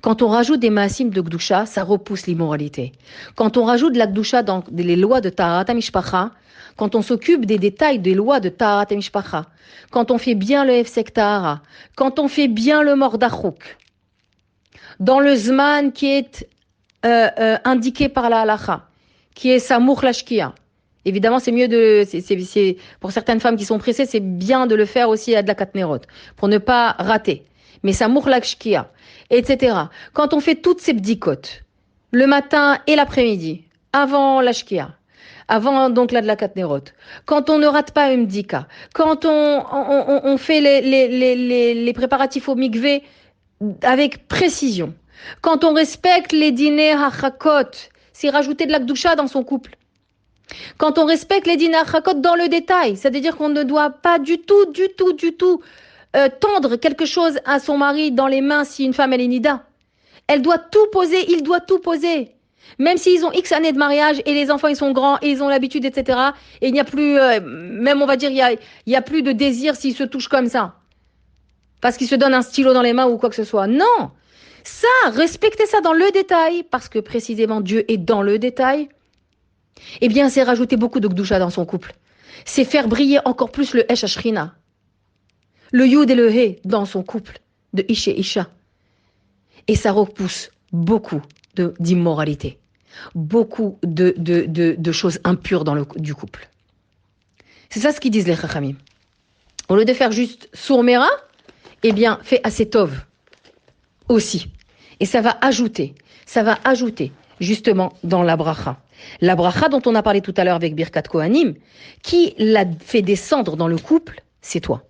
Quand on rajoute des maasim de Gdusha, ça repousse l'immoralité. Quand on rajoute de la Gdusha dans les lois de Taharat HaMishpacha, quand on s'occupe des détails des lois de Taharat HaMishpacha, quand on fait bien le Hefsek Tahara, quand on fait bien le Mordachouk, dans le Zman qui est indiqué par la Halacha, qui est Samour Lashkia. Évidemment, c'est mieux pour certaines femmes qui sont pressées, c'est bien de le faire aussi à de la Katnerot, pour ne pas rater. mais Samour Lakshkia, etc. Quand on fait toutes ces bdikotes, le matin et l'après-midi, avant l'ashkia, avant donc la de la Katnerot, quand on ne rate pas une bdika, quand on fait les préparatifs au mikvé avec précision, quand on respecte les dîners hachakot, c'est rajouter de la kdusha dans son couple. Quand on respecte les dîners hachakot dans le détail, c'est-à-dire qu'on ne doit pas du tout tendre quelque chose à son mari dans les mains si une femme elle est nida. Elle doit tout poser, il doit tout poser. Même s'ils ont X années de mariage et les enfants ils sont grands et ils ont l'habitude, etc. Et il n'y a plus, même on va dire, il y a plus de désir s'ils se touchent comme ça. Parce qu'ils se donnent un stylo dans les mains ou quoi que ce soit. Non. Ça, respectez ça dans le détail, parce que précisément Dieu est dans le détail. Eh bien, c'est rajouter beaucoup de Gdusha dans son couple. C'est faire briller encore plus le Esh Ashrina. Le Yud et le He dans son couple, de Ish et Isha. Et ça repousse beaucoup d'immoralité, beaucoup de choses impures du couple. C'est ça ce qu'ils disent les Chachamim. Au lieu de faire juste sourmera, eh bien, fais assez tov aussi. Et ça va ajouter justement dans la bracha. La bracha dont on a parlé tout à l'heure avec Birkat Kohanim, qui l'a fait descendre dans le couple, c'est toi.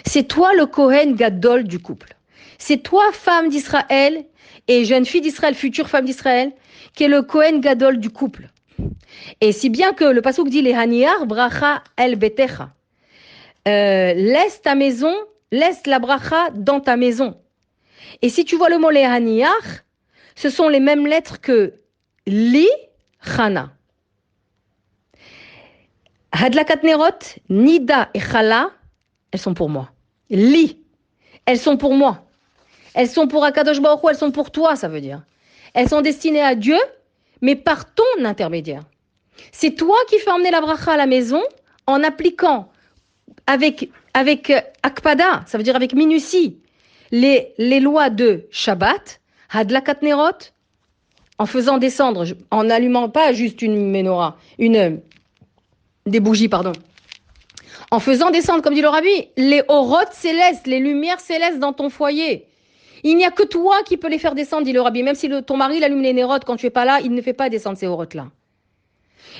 C'est toi le Kohen Gadol du couple. C'est toi, femme d'Israël et jeune fille d'Israël, future femme d'Israël, qui est le Kohen Gadol du couple. Et si bien que le pasuk dit les Haniyar bracha el betecha. Laisse ta maison, laisse la bracha dans ta maison. Et si tu vois le mot les Haniyar, ce sont les mêmes lettres que li, chana. Hadlakat nerot, nida et chala, elles sont pour moi. Li, elles sont pour moi. Elles sont pour Akadosh Baruch Hu, elles sont pour toi, ça veut dire. Elles sont destinées à Dieu, mais par ton intermédiaire. C'est toi qui fais emmener la bracha à la maison en appliquant avec akpada, ça veut dire avec minutie, les lois de Shabbat, Hadlakat Nerot, en faisant descendre, en n'allumant pas juste une menorah, des bougies, pardon. En faisant descendre, comme dit le Rabbi, les orotes célestes, les lumières célestes dans ton foyer. Il n'y a que toi qui peux les faire descendre, dit le Rabbi. Même si ton mari allume les nérotes quand tu es pas là, il ne fait pas descendre ces orotes-là.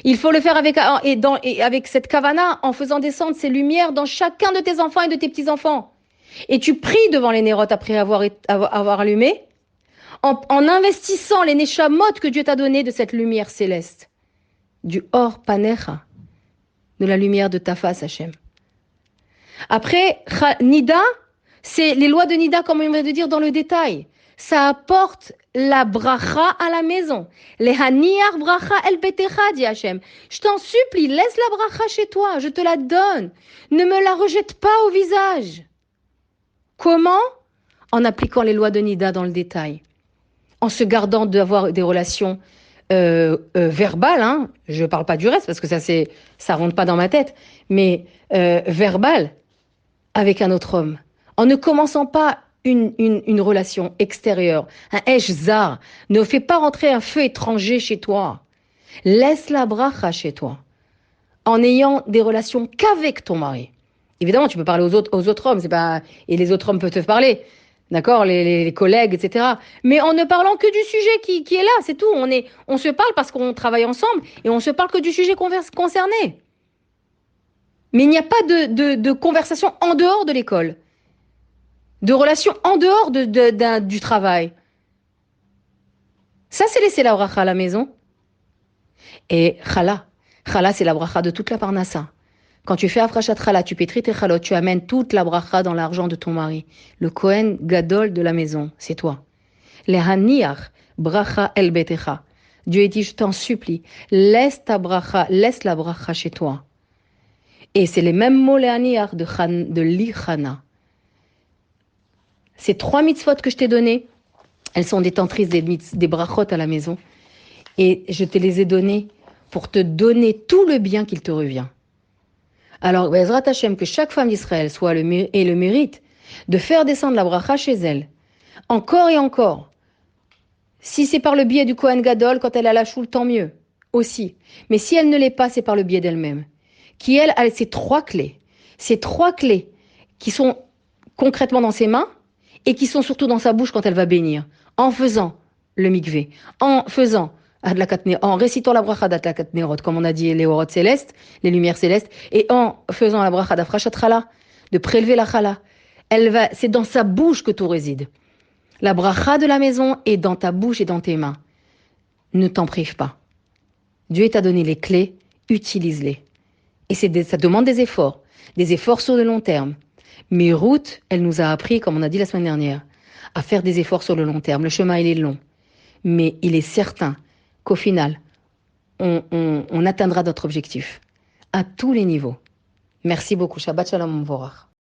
Il faut le faire avec cette kavana, en faisant descendre ces lumières dans chacun de tes enfants et de tes petits-enfants. Et tu pries devant les nérotes après avoir allumé, en investissant les neshamot que Dieu t'a donné de cette lumière céleste. Du or panecha, de la lumière de ta face, Hachem. Après, Nida, c'est les lois de Nida, comme on vient de dire dans le détail. Ça apporte la bracha à la maison. Les haniyar bracha el betecha, dit Hachem. Je t'en supplie, laisse la bracha chez toi, je te la donne. Ne me la rejette pas au visage. Comment? En appliquant les lois de Nida dans le détail. En se gardant d'avoir des relations verbales, hein. Je ne parle pas du reste parce que ça rentre pas dans ma tête, mais verbales avec un autre homme. En ne commençant pas une relation extérieure, un esh zar, ne fais pas rentrer un feu étranger chez toi. Laisse la bracha chez toi, en ayant des relations qu'avec ton mari. Évidemment, tu peux parler aux autres hommes, et les autres hommes peuvent te parler, d'accord, les collègues, etc. Mais en ne parlant que du sujet qui est là, c'est tout. On se parle parce qu'on travaille ensemble et on se parle que du sujet concerné. Mais il n'y a pas de conversation en dehors de l'école. De relations en dehors du travail. Ça, c'est laisser la bracha à la maison. Et chala, c'est la bracha de toute la parnassa. Quand tu fais afrachat chala, tu pétris tes chalot, tu amènes toute la bracha dans l'argent de ton mari. Le Kohen Gadol de la maison, c'est toi. Les haniach, bracha el betecha. Dieu dit, je t'en supplie, laisse la bracha chez toi. Et c'est les mêmes mots, les haniach de lichana. Ces 3 mitzvot que je t'ai données, elles sont détentrices des brachot à la maison. Et je te les ai données pour te donner tout le bien qu'il te revient. Alors, Bezrat Hashem, que chaque femme d'Israël ait le mérite de faire descendre la bracha chez elle, encore et encore. Si c'est par le biais du Kohen Gadol, quand elle a la choule, tant mieux, aussi. Mais si elle ne l'est pas, c'est par le biais d'elle-même. Qui, elle, a ces 3 clés. Ces 3 clés qui sont concrètement dans ses mains, et qui sont surtout dans sa bouche quand elle va bénir, en faisant le mikvé, en faisant en récitant la bracha d'Adlakat Nerot, comme on a dit les orot célestes, les lumières célestes, et en faisant la bracha d'Afrashat Chala, de prélever la chala. C'est dans sa bouche que tout réside. La bracha de la maison est dans ta bouche et dans tes mains. Ne t'en prive pas. Dieu t'a donné les clés, utilise-les. Et ça demande des efforts sur le long terme. Mais Ruth, elle nous a appris, comme on a dit la semaine dernière, à faire des efforts sur le long terme. Le chemin, il est long. Mais il est certain qu'au final, on atteindra notre objectif à tous les niveaux. Merci beaucoup. Shabbat Shalom Vorach.